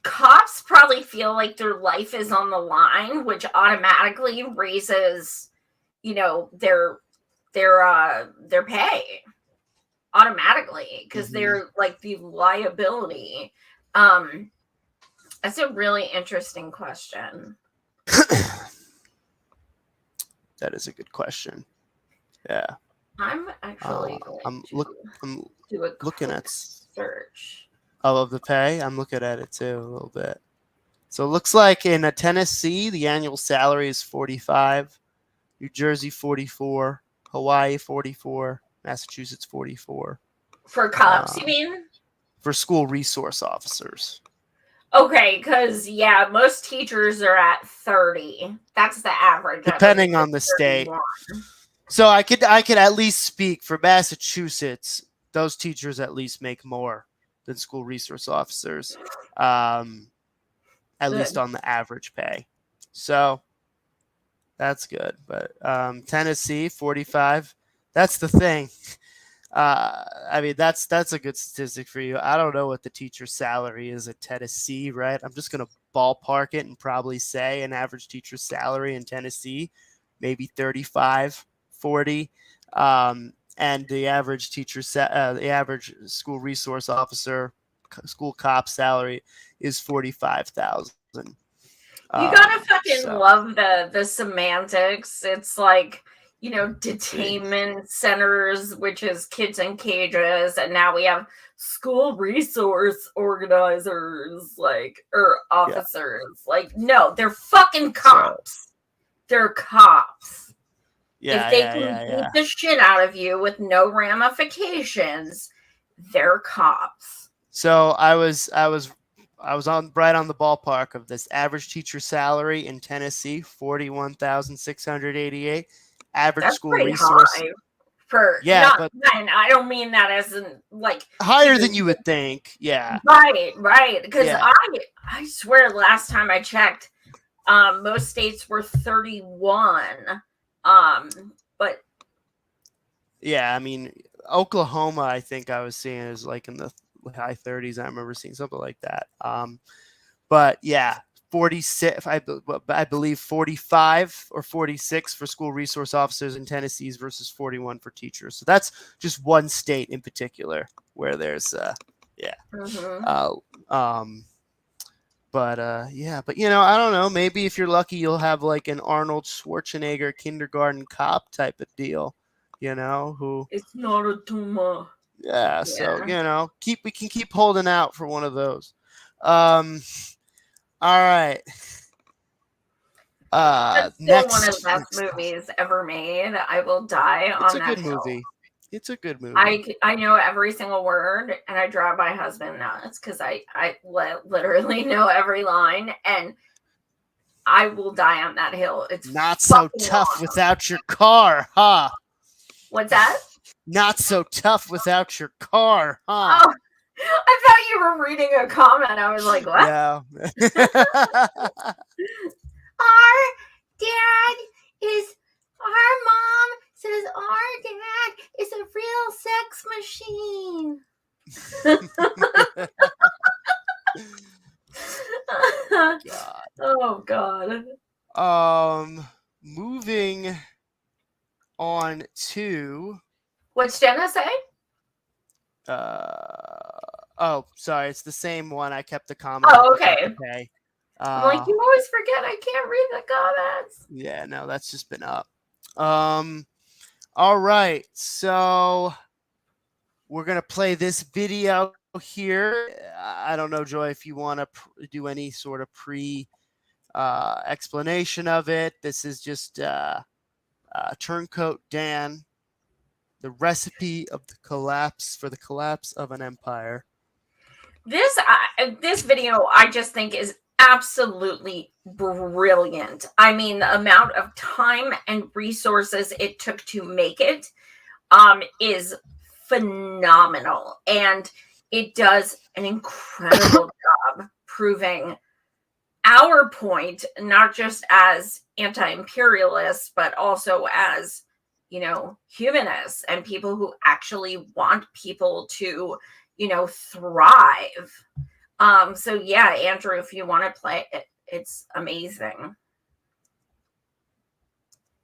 cops probably feel like their life is on the line, which automatically raises, their pay automatically because they're like the liability. That's a really interesting question. That is a good question. Yeah. I'm actually I'm do a looking at search. Of the pay. I'm looking at it too a little bit. So it looks like in Tennessee, the annual salary is $45, New Jersey 44, Hawaii 44, Massachusetts 44. For cops, you mean? For school resource officers. Okay, because most teachers are at 30. That's the average. Depending on the state. So I could at least speak for Massachusetts. Those teachers at least make more than school resource officers, at least on the average pay. So that's good. But Tennessee 45. That's the thing. I mean, that's a good statistic for you. I don't know what the teacher salary is at Tennessee, right? I'm just going to ballpark it and probably say an average teacher salary in Tennessee, maybe 35, 40. And the average the average school resource officer, school cop salary is $45,000. You gotta fucking love the semantics. It's like, detainment centers, which is kids in cages, and now we have school resource organizers, or officers. Like, no, they're fucking cops. They're cops. Yeah, if they can beat the shit out of you with no ramifications, they're cops. So I was right on the ballpark of this. Average teacher salary in Tennessee, $41,688. Average That's school pretty resource. High for but and I don't mean that as in higher than you would think. Yeah. Right. Because I swear last time I checked, most states were 31. But yeah, I mean, Oklahoma, I think I was seeing is like in the high 30s. I remember seeing something like that. But yeah, 46, I believe 45 or 46 for school resource officers in Tennessee's versus 41 for teachers. So that's just one state in particular where there's But I don't know. Maybe if you're lucky, you'll have like an Arnold Schwarzenegger kindergarten cop type of deal. Who it's not a tumor. Yeah. So we can keep holding out for one of those. All right. That's still next, one of the best movies ever made. I will die on that. It's a good movie. It's a good movie. I know every single word, and I drive my husband nuts because I literally know every line, and I will die on that hill. It's not so tough awesome. Without your car, huh? What's that? Not so tough without your car, huh? Oh, I thought you were reading a comment. I was like, what? Yeah. Our mom says our dad is a real sex machine. Oh God. Moving on to What's Jenna say? oh, sorry, it's the same one. I kept the comment. Oh, okay. Okay. I'm like, you always forget I can't read the comments. Yeah, no, that's just been up. All right, so we're gonna play this video here. I don't know, Joy, if you want to do any sort of explanation of it. This is just Turncoat Dan, the recipe of the collapse of an empire. This video I just think is absolutely brilliant. I mean, the amount of time and resources it took to make it is phenomenal, and it does an incredible job proving our point, not just as anti-imperialists, but also as, you know, humanists and people who actually want people to, you know, thrive. So yeah, Andrew, if you want to play it, it's amazing.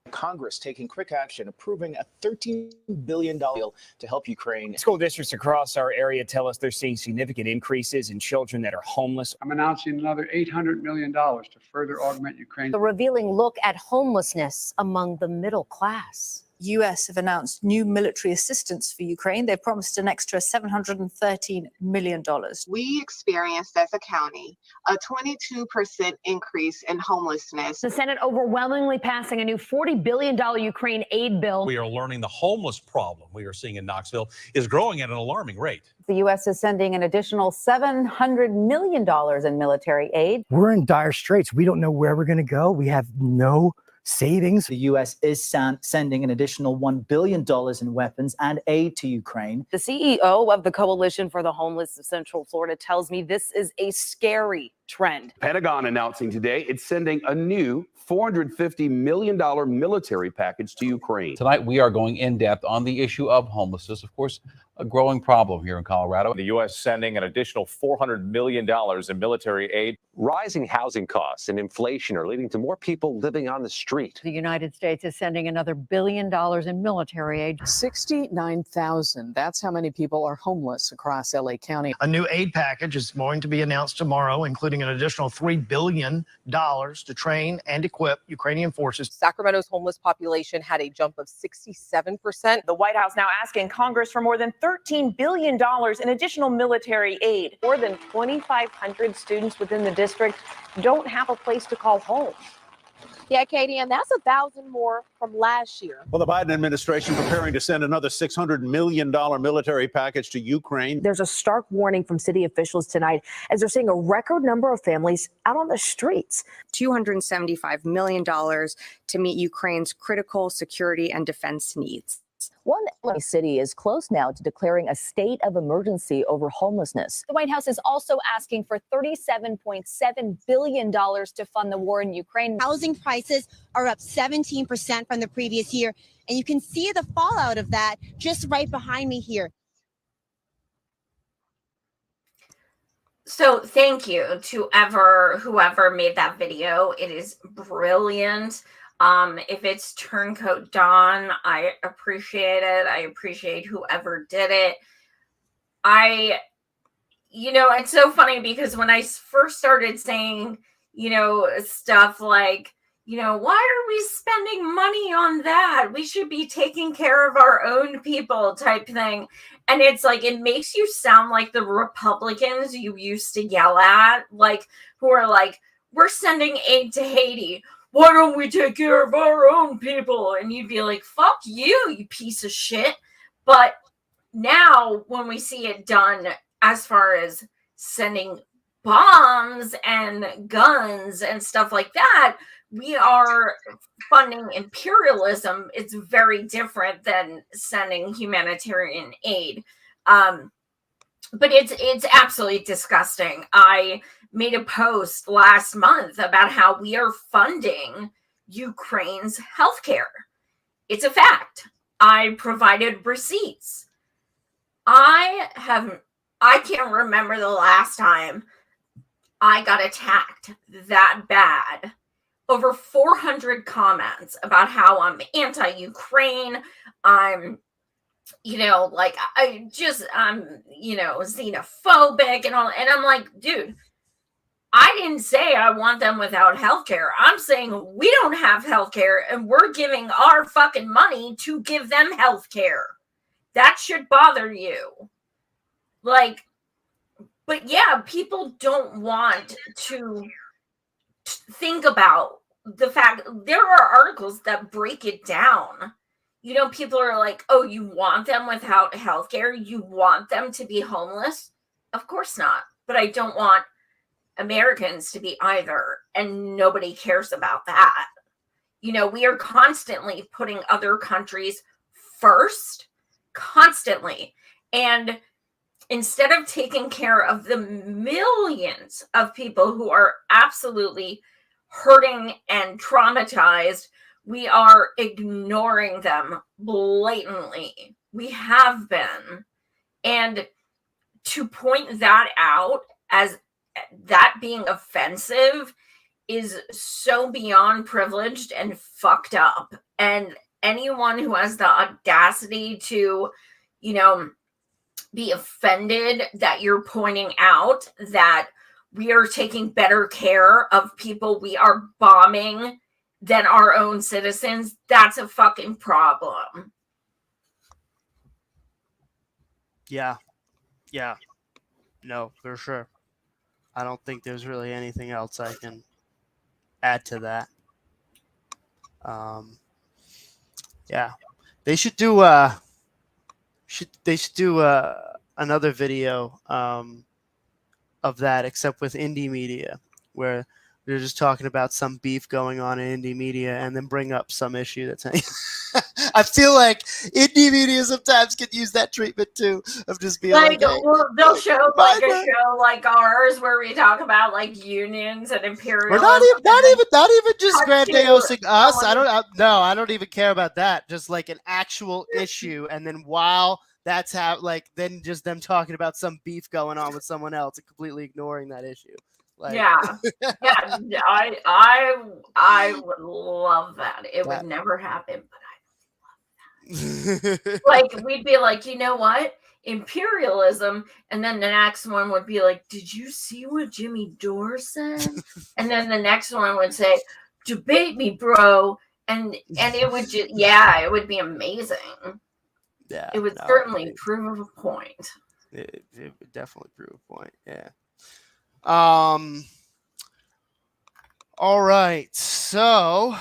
Congress taking quick action, approving a $13 billion deal to help Ukraine. School districts across our area tell us they're seeing significant increases in children that are homeless. I'm announcing another $800 million to further augment Ukraine. The revealing look at homelessness among the middle class. U.S. have announced new military assistance for Ukraine. They've promised an extra $713 million. We experienced as a county a 22% increase in homelessness. The Senate overwhelmingly passing a new $40 billion Ukraine aid bill. We are learning the homeless problem we are seeing in Knoxville is growing at an alarming rate. The U.S. is sending an additional $700 million in military aid. We're in dire straits. We don't know where we're going to go. We have no savings. The U.S. is sending an additional $1 billion in weapons and aid to Ukraine. The CEO of the Coalition for the Homeless of Central Florida tells me this is a scary trend. Pentagon announcing today it's sending a new $450 million military package to Ukraine. Tonight, we are going in depth on the issue of homelessness, of course, a growing problem here in Colorado. The U.S. sending an additional $400 million in military aid. Rising housing costs and inflation are leading to more people living on the street. The United States is sending another $1 billion in military aid. 69,000. That's how many people are homeless across LA County. A new aid package is going to be announced tomorrow, including an additional $3 billion to train and equip Ukrainian forces. Sacramento's homeless population had a jump of 67%. The White House now asking Congress for more than $13 billion in additional military aid. More than 2,500 students within the district don't have a place to call home. Yeah, Katie, and that's 1,000 more from last year. Well, the Biden administration preparing to send another $600 million military package to Ukraine. There's a stark warning from city officials tonight as they're seeing a record number of families out on the streets. $275 million to meet Ukraine's critical security and defense needs. One LA city is close now to declaring a state of emergency over homelessness. The White House is also asking for $37.7 billion to fund the war in Ukraine. Housing prices are up 17% from the previous year, and you can see the fallout of that just right behind me here. So thank you to whoever made that video. It is brilliant. If it's Turncoat Dawn, I appreciate it. I appreciate whoever did it. It's so funny because when I first started saying, stuff like, why are we spending money on that? We should be taking care of our own people type thing. And it's like, it makes you sound like the Republicans you used to yell at, like, who are like, we're sending aid to Haiti. Why don't we take care of our own people? And you'd be like, fuck you, you piece of shit. But now when we see it done as far as sending bombs and guns and stuff like that, we are funding imperialism. It's very different than sending humanitarian aid. but it's absolutely disgusting. I made a post last month about how we are funding Ukraine's healthcare. It's a fact. I provided receipts. I can't remember the last time I got attacked that bad. Over 400 comments about how I'm anti-Ukraine. I'm I'm xenophobic and all. And I'm like, dude, I didn't say I want them without healthcare. I'm saying we don't have healthcare and we're giving our fucking money to give them healthcare. That should bother you. But yeah, people don't want to think about the fact there are articles that break it down. People are like, oh, you want them without healthcare? You want them to be homeless? Of course not. But I don't want Americans to be either. And nobody cares about that. We are constantly putting other countries first, constantly. And instead of taking care of the millions of people who are absolutely hurting and traumatized, we are ignoring them blatantly. We have been. And to point that out as that being offensive is so beyond privileged and fucked up. And anyone who has the audacity to, be offended that you're pointing out that we are taking better care of people we are bombing than our own citizens, that's a fucking problem. Yeah. No, for sure. I don't think there's really anything else I can add to that. Yeah. They should do another video of that, except with indie media, where they're just talking about some beef going on in indie media and then bring up some issue that's I feel like indie media sometimes can use that treatment too, of just being like hey, they'll show a show like ours where we talk about unions and imperialism. Or not even just grandiosing us. I don't even care about that. Just like an actual issue, and then while that's then just them talking about some beef going on with someone else and completely ignoring that issue. I would love that. It would never happen, but I would love that. We'd be like, you know what? Imperialism, and then the next one would be like, did you see what Jimmy Dore said? And then the next one would say, debate me, bro. And it would it would be amazing. Yeah, it would certainly prove a point. It would definitely prove a point. Yeah. All right. So,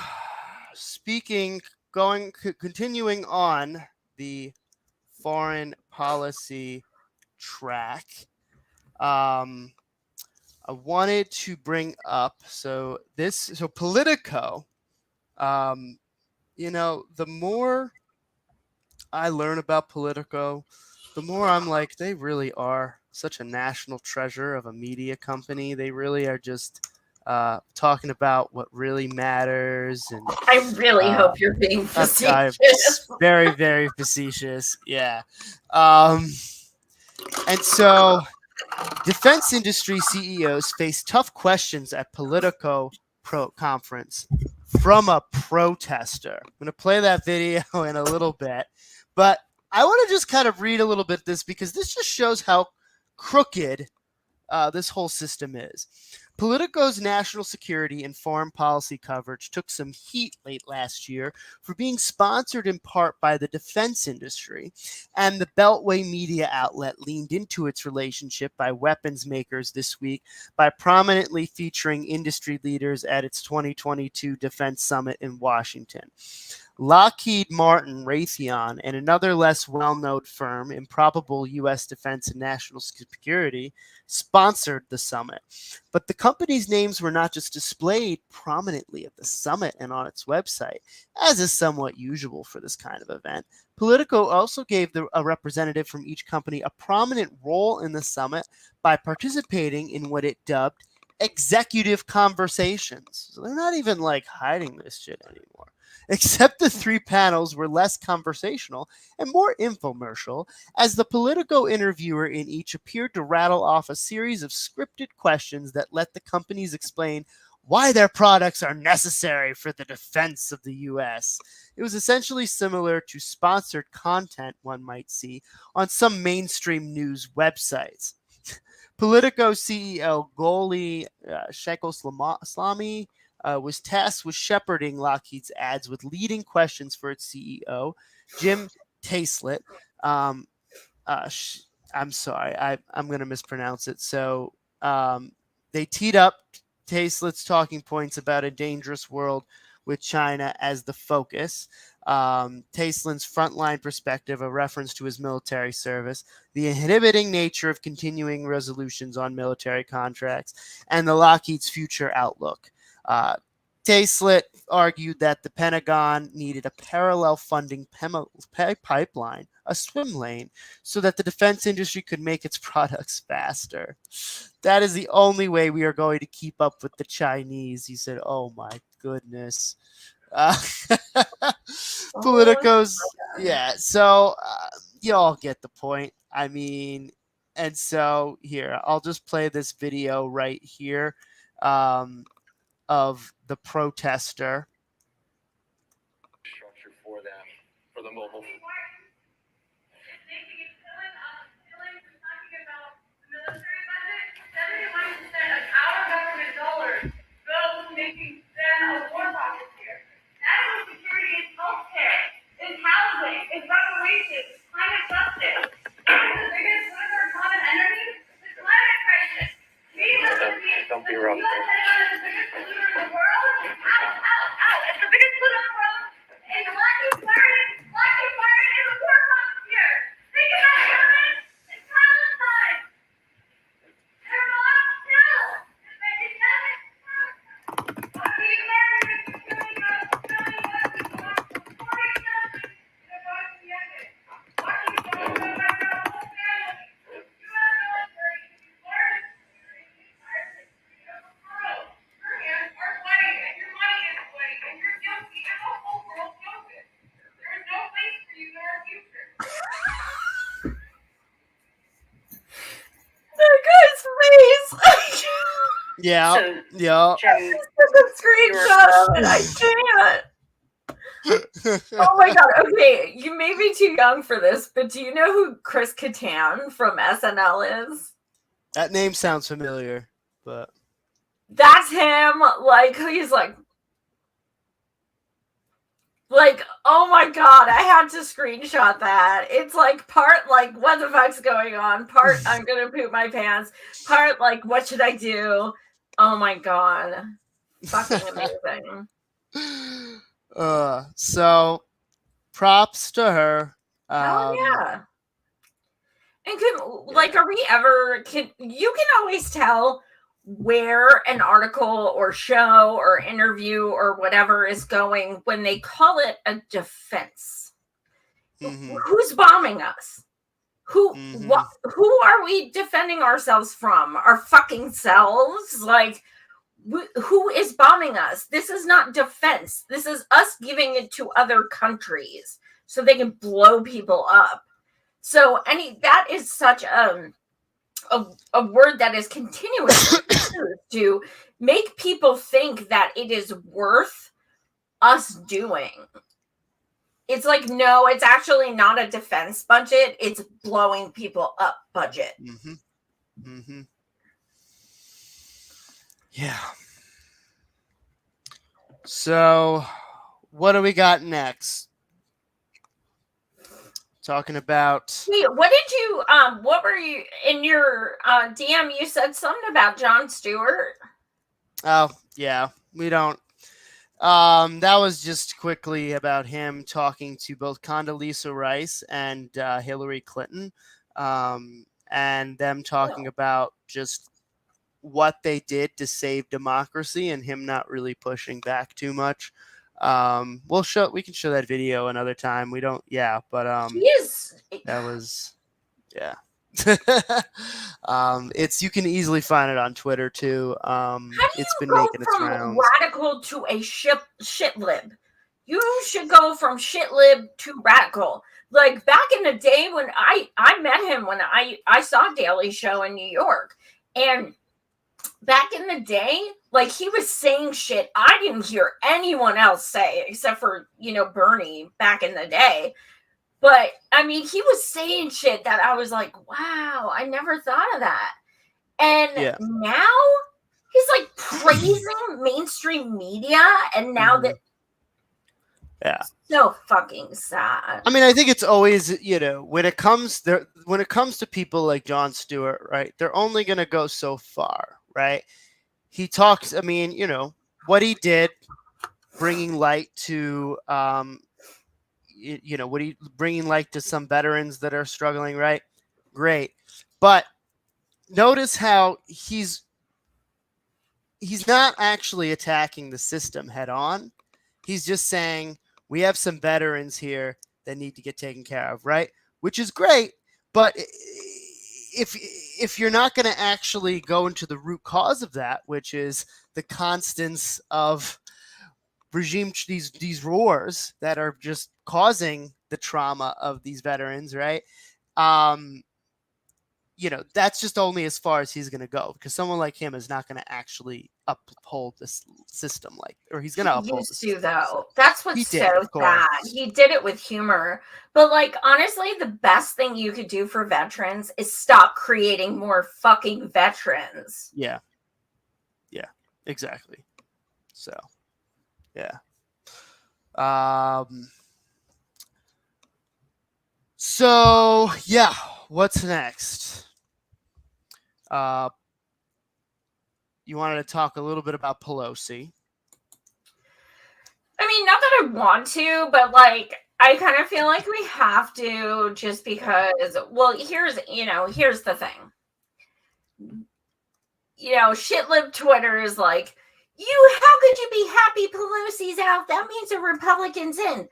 continuing on the foreign policy track, I wanted to bring up Politico. The more I learn about Politico, the more I'm like, they really are such a national treasure of a media company. They really are just talking about what really matters. And I really hope you're being facetious. Very, very facetious. Yeah. And so defense industry CEOs face tough questions at Politico conference from a protester. I'm going to play that video in a little bit, but I want to just kind of read a little bit of this because this just shows how crooked this whole system is. Politico's national security and foreign policy coverage took some heat late last year for being sponsored in part by the defense industry, and the Beltway media outlet leaned into its relationship by weapons makers this week by prominently featuring industry leaders at its 2022 Defense Summit in Washington. Lockheed Martin, Raytheon, and another less well-known firm, Improbable U.S. Defense and National Security, sponsored the summit. But the company's names were not just displayed prominently at the summit and on its website, as is somewhat usual for this kind of event. Politico also gave a representative from each company a prominent role in the summit by participating in what it dubbed executive conversations. So they're not even like hiding this shit anymore. Except the three panels were less conversational and more infomercial, as the Politico interviewer in each appeared to rattle off a series of scripted questions that let the companies explain why their products are necessary for the defense of the U.S. It was essentially similar to sponsored content one might see on some mainstream news websites. Politico CEO Goli Sheikhoslami was tasked with shepherding Lockheed's ads with leading questions for its CEO, Jim Taislet. I'm sorry, I'm going to mispronounce it. So they teed up Taislet's talking points about a dangerous world with China as the focus. Taislet's frontline perspective, a reference to his military service, the inhibiting nature of continuing resolutions on military contracts, and the Lockheed's future outlook. Taislet argued that the Pentagon needed a parallel funding pipeline, a swim lane, so that the defense industry could make its products faster. That is the only way we are going to keep up with the Chinese. He said, oh my goodness. Politico's, yeah, so you all get the point. I mean, and so here, I'll just play this video right here of the protester. Structure for them, for the mobile. Don't be rough. Yeah, yeah. I just took a screenshot of it. I can't. Oh my god. Okay, you may be too young for this, but do you know who Chris Kattan from SNL is? That name sounds familiar, but that's him. Like, he's like, oh my god, I had to screenshot that. It's like part like, what the fuck's going on? Part I'm gonna poop my pants. Part like, what should I do? Oh my god. Fucking amazing. So props to her. Oh yeah. And are we ever you can always tell where an article or show or interview or whatever is going when they call it a defense. Mm-hmm. Who's bombing us? Who are we defending ourselves from? Our fucking selves? Like, who is bombing us? This is not defense. This is us giving it to other countries so they can blow people up. So that is such a word that is continuously used to make people think that it is worth us doing. It's like, no, it's actually not a defense budget. It's blowing people up budget. Mm-hmm. Mm-hmm. Yeah. So, what do we got next? Talking about. Wait, what did you? What were you in your DM? You said something about Jon Stewart. Oh yeah, we don't. That was just quickly about him talking to both Condoleezza Rice and Hillary Clinton, and them talking about just what they did to save democracy and him not really pushing back too much. We can show that video another time. We don't, but Yes. that was, yeah. You can easily find it on Twitter too. How do It's you been go making its from rounds. radical to a shit lib? You should go from shit lib to radical. Like back in the day when I met him when I saw Daily Show in New York, and back in the day, like he was saying shit I didn't hear anyone else say except for, Bernie back in the day. But I mean, he was saying shit that I was like, wow, I never thought of that. And now he's like praising mainstream media, and now that so fucking sad. I mean, I think it's always, when it comes to people like Jon Stewart, right? They're only going to go so far, right? He talks, I mean, what he did, bringing light to, bringing light to some veterans that are struggling, right? Great. But notice how he's not actually attacking the system head on. He's just saying, we have some veterans here that need to get taken care of, right? Which is great, but if you're not going to actually go into the root cause of that, which is the constants of regime, these wars that are just causing the trauma of these veterans, right? That's just only as far as he's going to go, because someone like him is not going to actually uphold this system, or he's going to uphold the system. Though. That's what's so bad. He did it with humor. But honestly, the best thing you could do for veterans is stop creating more fucking veterans. Yeah. Yeah, exactly. So, yeah. So, yeah, what's next? You wanted to talk a little bit about Pelosi. I mean, not that I want to, but I kind of feel like we have to, just because, well, here's the thing. Shitlib Twitter is like, how could you be happy Pelosi's out? That means a Republican's in.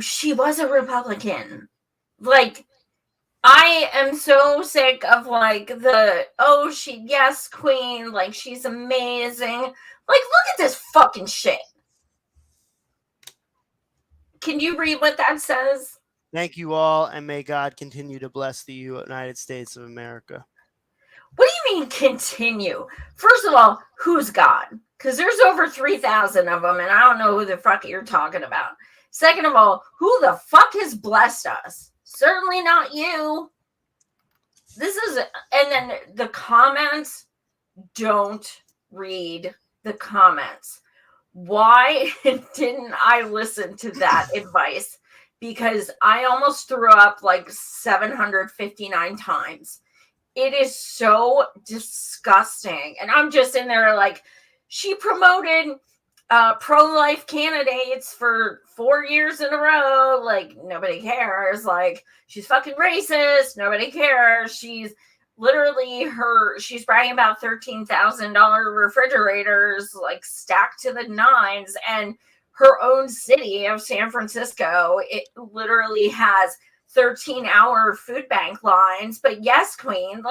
She was a Republican. I am so sick of yes, queen, she's amazing. Look at this fucking shit. Can you read what that says? Thank you all, and may God continue to bless the United States of America. What do you mean continue? First of all, who's God? Because there's over 3,000 of them, and I don't know who the fuck you're talking about. Second of all, who the fuck has blessed us? Certainly not you. And then the comments, don't read the comments. Why didn't I listen to that advice? Because I almost threw up 759 times. It is so disgusting. And I'm just in there she promoted pro-life candidates for 4 years in a row. Nobody cares. She's fucking racist. Nobody cares. She's literally she's bragging about $13,000 refrigerators stacked to the nines, and her own city of San Francisco, it literally has 13-hour food bank lines. But yes, queen,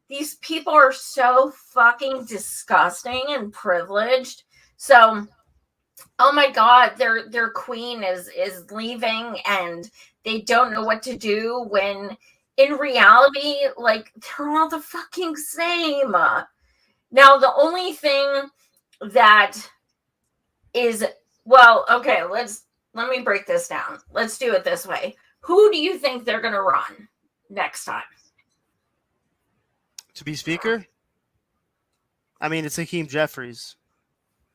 these people are so fucking disgusting and privileged. So, oh my God, their queen is leaving, and they don't know what to do, when in reality, they're all the fucking same. Now, the only thing that is, well, okay, let me break this down. Let's do it this way. Who do you think they're going to run next time? To be speaker? I mean, it's Hakeem Jeffries.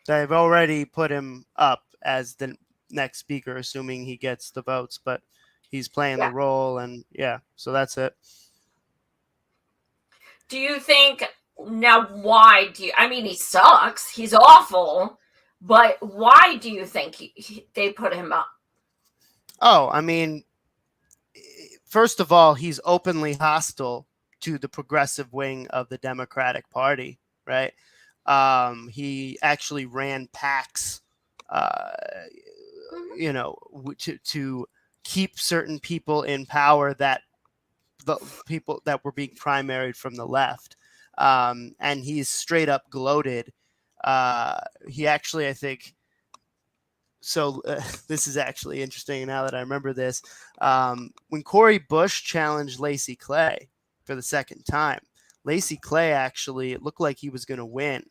They've already put him up as the next speaker, assuming he gets the votes, but he's playing the role, and so that's it. Do you think, now why do you, I mean, he sucks, he's awful, but why do you think they put him up? Oh, I mean, first of all, he's openly hostile to the progressive wing of the Democratic Party, right? He actually ran PACs, to keep certain people in power, that the people that were being primaried from the left. And he's straight up gloated. He actually, I think, so this is actually interesting now that I remember this. When Cori Bush challenged Lacey Clay for the second time, Lacey Clay actually, it looked like he was going to win.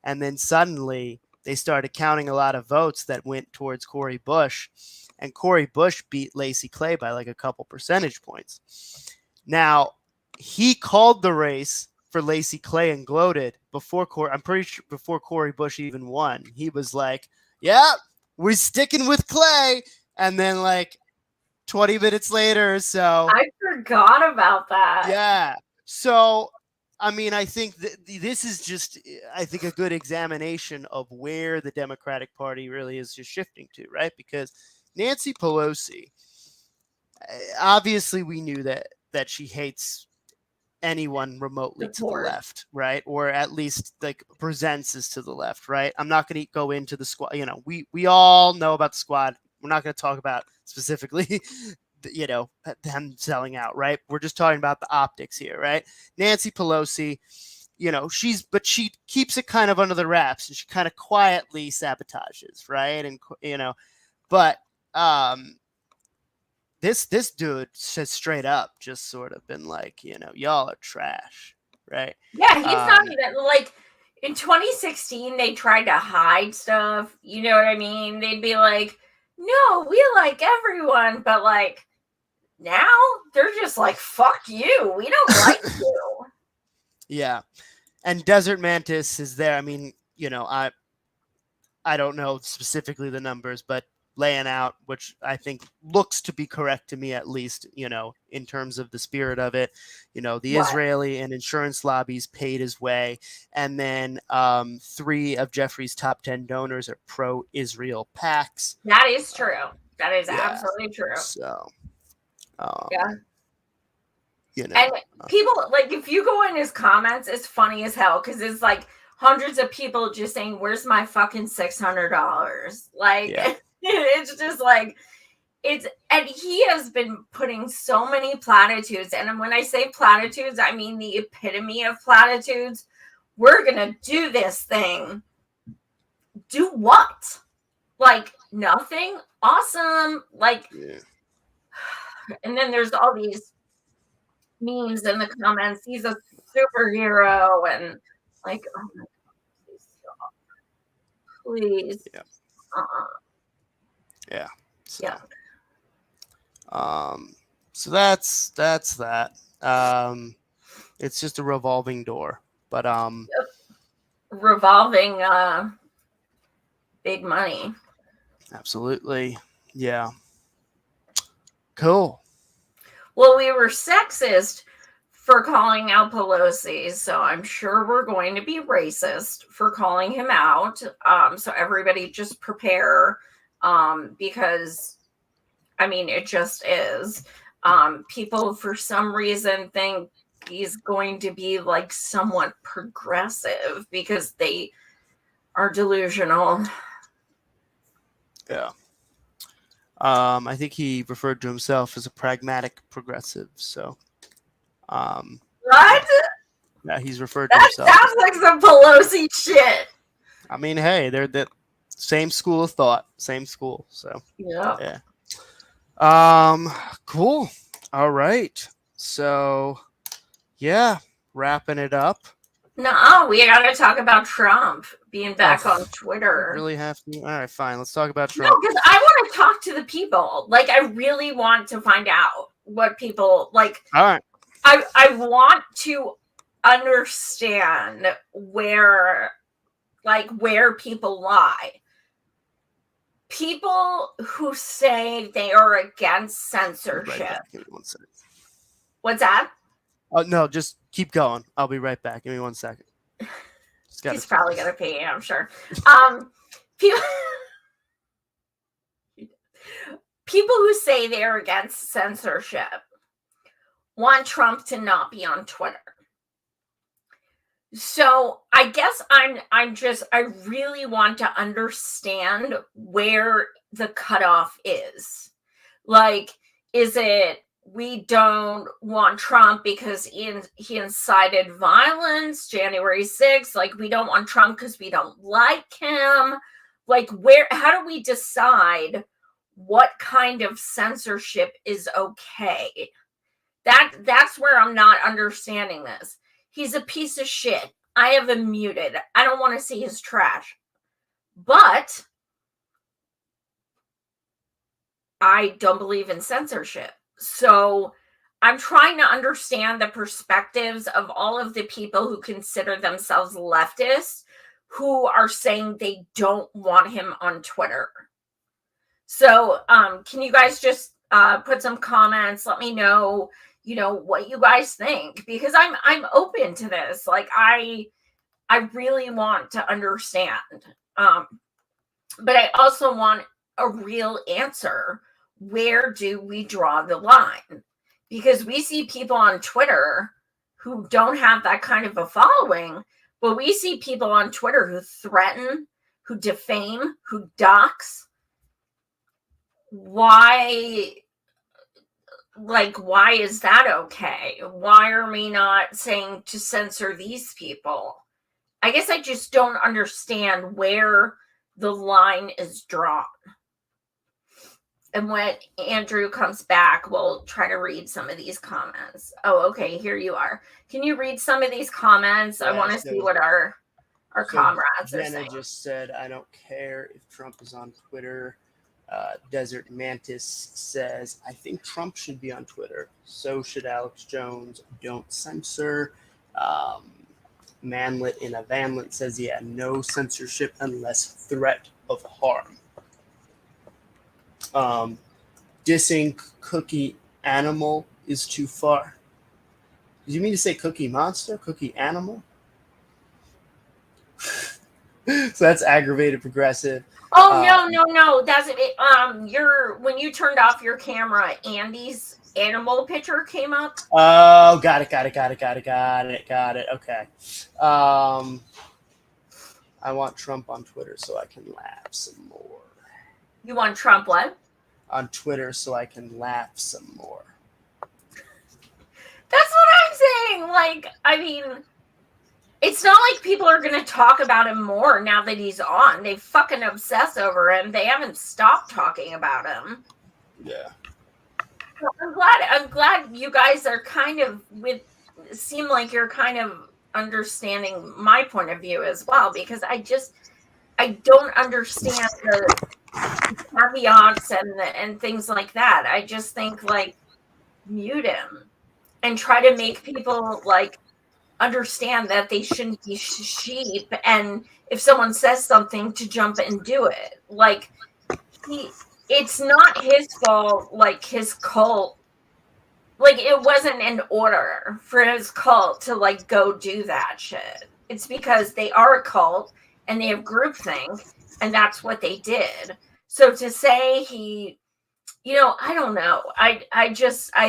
And then suddenly they started counting a lot of votes that went towards Cori Bush. And Cori Bush beat Lacey Clay by like a couple percentage points. Now, he called the race for Lacey Clay and gloated before I'm pretty sure before Cori Bush even won. He was like, yeah, we're sticking with Clay. And then like 20 minutes later, so I forgot about that. yeah. So, I mean, I think this is just, I think, a good examination of where the Democratic Party really is just shifting to, right? Because Nancy Pelosi, obviously we knew that she hates anyone remotely to the left, right? Or at least like presents as to the left, right? I'm not going to go into the squad. We all know about the squad. We're not going to talk about specifically, them selling out, right? We're just talking about the optics here, right? Nancy Pelosi, she keeps it kind of under the wraps, and she kind of quietly sabotages, right? And but this dude says straight up, just sort of been like, y'all are trash, right? Yeah, he's not even like in 2016 they tried to hide stuff. You know what I mean? They'd be like, no, we like everyone, but like now they're just like, fuck you. We don't like you. Yeah. And Desert Mantis is there. I mean, I don't know specifically the numbers, but laying out, which I think looks to be correct to me, at least, in terms of the spirit of it. The Israeli and insurance lobbies paid his way. And then 3 of Jeffrey's top 10 donors are pro-Israel PACs. That is true. That is absolutely true. So, And people, like, if you go in his comments, it's funny as hell, because it's like hundreds of people just saying, where's my fucking $600? Like, it's just like, and he has been putting so many platitudes. And when I say platitudes, I mean the epitome of platitudes. We're going to do this thing. Do what? Like, nothing? Awesome. Like, and then there's all these memes in the comments. He's a superhero. And like, oh my God, please stop. Please. Yeah. So that's that. It's just a revolving door, but revolving big money. Absolutely. Yeah. Cool. Well, we were sexist for calling out Pelosi, so I'm sure we're going to be racist for calling him out. So everybody just prepare, because I mean, it just is. People for some reason think he's going to be like somewhat progressive because they are delusional. Yeah. I think he referred to himself as a pragmatic progressive. So, what? Yeah, he's referred to That himself. sounds like some Pelosi shit. I mean, hey, they're the same school of thought, same school. So, yeah. Cool. All right. So, yeah, wrapping it up. No, we got to talk about Trump being back on Twitter. Really have to? All right, fine. Let's talk about Trump. No, because I want to talk to the people. Like, I really want to find out what people like. All right. I want to understand where people lie. People who say they are against censorship. Right back. Give me 1 second. What's that? Oh no, just keep going. I'll be right back. Give me 1 second. He's probably gonna pee, I'm sure. People who say they're against censorship, want Trump to not be on Twitter. So I guess I really want to understand where the cutoff is. Like, is it we don't want Trump because he incited violence January 6th? Like, we don't want Trump because we don't like him? Like, how do we decide what kind of censorship is okay? That's where I'm not understanding this. He's a piece of shit. I have him muted. I don't want to see his trash. But I don't believe in censorship. So I'm trying to understand the perspectives of all of the people who consider themselves leftists who are saying they don't want him on Twitter. So can you guys just put some comments? Let me know, what you guys think, because I'm open to this. Like, I really want to understand. But I also want a real answer. Where do we draw the line? Because we see people on Twitter who don't have that kind of a following, but we see people on Twitter who threaten, who defame, who dox. Why is that okay? Why are we not saying to censor these people? I guess I just don't understand where the line is drawn. And when Andrew comes back, we'll try to read some of these comments. Oh, okay, here you are. Can you read some of these comments? I want to see what our comrades are Jenna saying. just said, I don't care if Trump is on Twitter. Desert Mantis says, I think Trump should be on Twitter. So should Alex Jones. Don't censor. Manlet in a Vanlet says, yeah, no censorship unless threat of harm. Dissing Cookie Animal is too far. Did you mean to say Cookie Monster? Cookie Animal? So that's aggravated progressive. Oh, no. That's it. When you turned off your camera, Andy's animal picture came up. Oh, got it. Okay. I want Trump on Twitter so I can laugh some more. You want Trump what? On Twitter so I can laugh some more. That's what I'm saying. Like, I mean, it's not like people are going to talk about him more now that he's on. They fucking obsess over him. They haven't stopped talking about him. Yeah. I'm glad you guys are kind of seem like you're kind of understanding my point of view as well, because I don't understand the caveats and things like that. I just think, like, mute him and try to make people like understand that they shouldn't be sheep, and if someone says something, to jump and do it. Like, it's not his fault. Like, his cult, like, it wasn't an order for his cult to like go do that shit. It's because they are a cult and they have groupthink, and that's what they did. So to say he, I don't know. I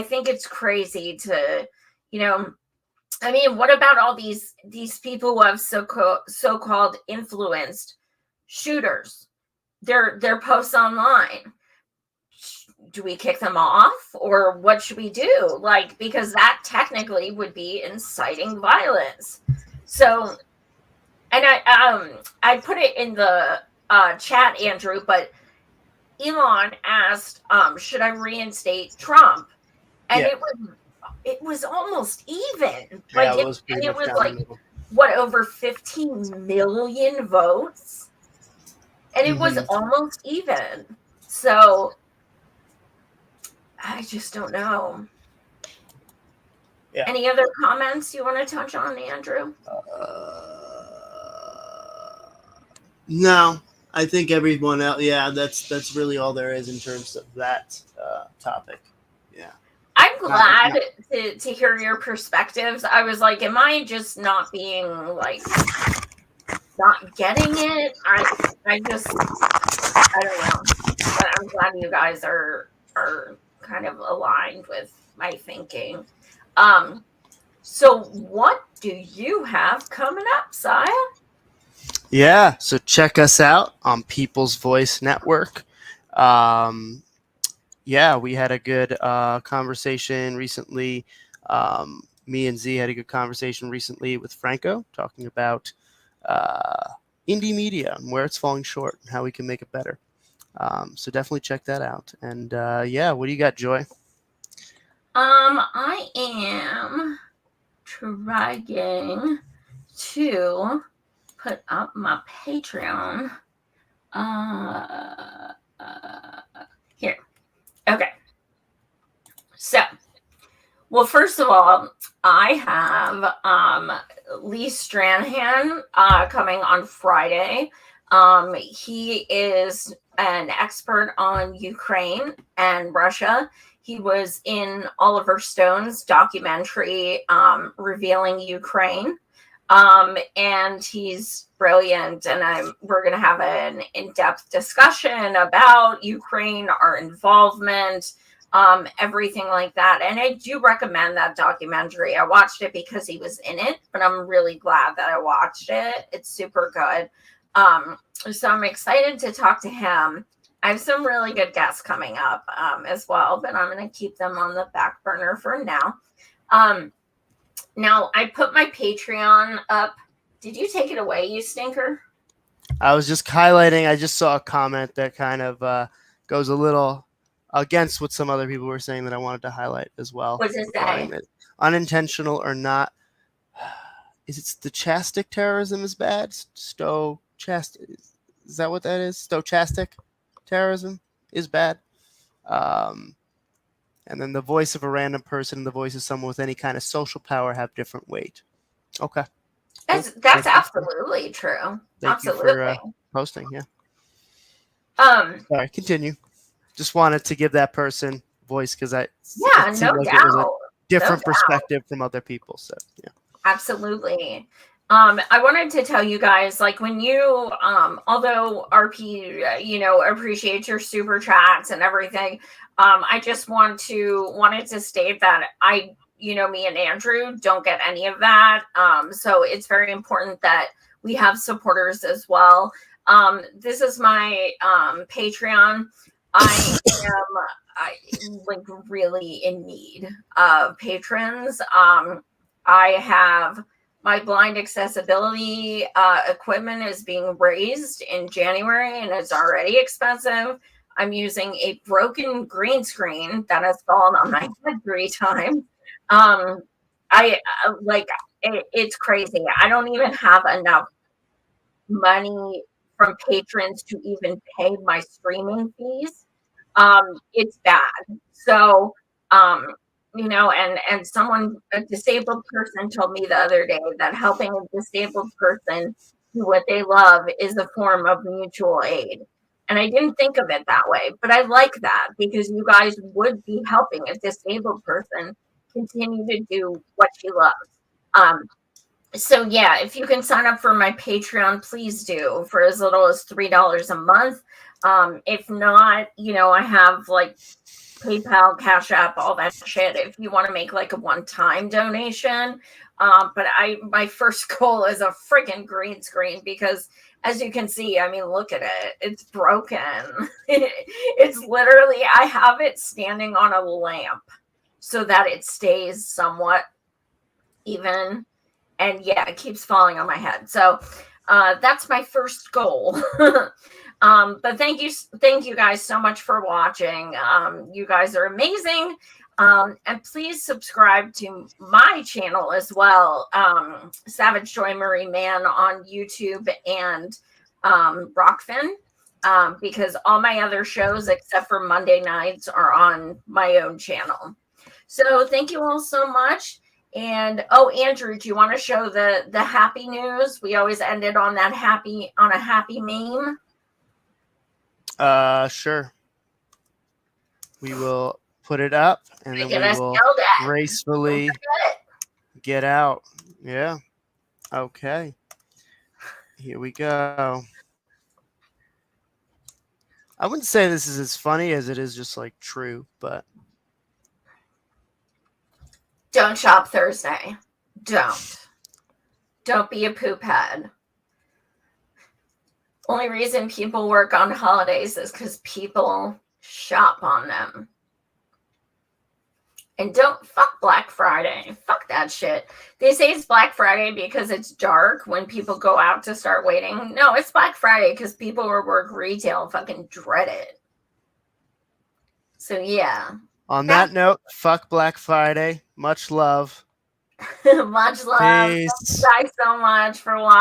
think it's crazy to, I mean, what about all these people who have so-called influenced shooters? Their posts online. Do we kick them off, or what should we do? Like, because that technically would be inciting violence. So, and I put it in the chat, Andrew, but Elon asked, should I reinstate Trump? And Yeah. it was almost even. Yeah, Like, it was pretty it much was down the like, middle. what, over 15 million votes? And it was Mhm. almost even. So I just don't know. Yeah. Any other comments you want to touch on, Andrew? No, I think everyone else. Yeah, that's really all there is in terms of that topic. Yeah. I'm glad to hear your perspectives. I was like, am I just not being like not getting it? I don't know. But I'm glad you guys are kind of aligned with my thinking. So what do you have coming up, Saya? Yeah, so check us out on People's Voice Network. Yeah, we had a good conversation recently. Me and Z had a good conversation recently with Franco talking about indie media and where it's falling short and how we can make it better. So definitely check that out. And yeah, what do you got, Joy? I am trying to put up my Patreon. Here. Okay. So, well, first of all, I have Lee Stranahan coming on Friday. He is an expert on Ukraine and Russia. He was in Oliver Stone's documentary revealing Ukraine. And he's brilliant, and we're going to have an in-depth discussion about Ukraine, our involvement, everything like that. And I do recommend that documentary. I watched it because he was in it, but I'm really glad that I watched it. It's super good. So I'm excited to talk to him. I have some really good guests coming up as well, but I'm going to keep them on the back burner for now. Now, I put my Patreon up. Did you take it away, you stinker? I was just highlighting. I just saw a comment that kind of goes a little against what some other people were saying that I wanted to highlight as well. What's it say? Unintentional or not. Is it stochastic terrorism is bad? Stochastic. Is that what that is? Stochastic terrorism is bad. And then the voice of a random person and the voice of someone with any kind of social power have different weight. Okay. That's absolutely true. Thank you for posting. Yeah. Sorry, continue. Just wanted to give that person voice because it seemed like it was a different perspective from other people. So yeah. Absolutely. I wanted to tell you guys, like, when you, although RP, appreciates your super chats and everything, I just wanted to state that me and Andrew don't get any of that. So it's very important that we have supporters as well. This is my Patreon. I am really in need of patrons. I have my blind accessibility equipment is being raised in January, and it's already expensive. I'm using a broken green screen that has fallen on my head 3 times. It's crazy. I don't even have enough money from patrons to even pay my streaming fees. It's bad. So, and a disabled person told me the other day that helping a disabled person do what they love is a form of mutual aid. And I didn't think of it that way, but I like that because you guys would be helping a disabled person continue to do what she loves. So yeah, if you can sign up for my Patreon, please do, for as little as $3 a month. If not, I have like PayPal, Cash App, all that shit if you want to make like a one-time donation. But my first goal is a freaking green screen because, as you can see, I mean, look at it. It's broken. It's literally, I have it standing on a lamp so that it stays somewhat even. And yeah, it keeps falling on my head. So that's my first goal. But thank you guys so much for watching. You guys are amazing. And please subscribe to my channel as well, Savage Joy Marie Man on YouTube and Rockfin, because all my other shows except for Monday nights are on my own channel. So thank you all so much. And Andrew, do you want to show the happy news? We always ended on a happy meme. Sure. We will put it up and then we will gracefully get out. Yeah. Okay. Here we go. I wouldn't say this is as funny as it is just like true, but Don't shop Thursday. Don't be a poop head. Only reason people work on holidays is because people shop on them. And don't fuck Black Friday. Fuck that shit. They say it's Black Friday because it's dark when people go out to start waiting. No, it's Black Friday because people who work retail fucking dread it. So yeah. On that note, fuck Black Friday. Much love. Much love. Peace. Thank you guys so much for watching.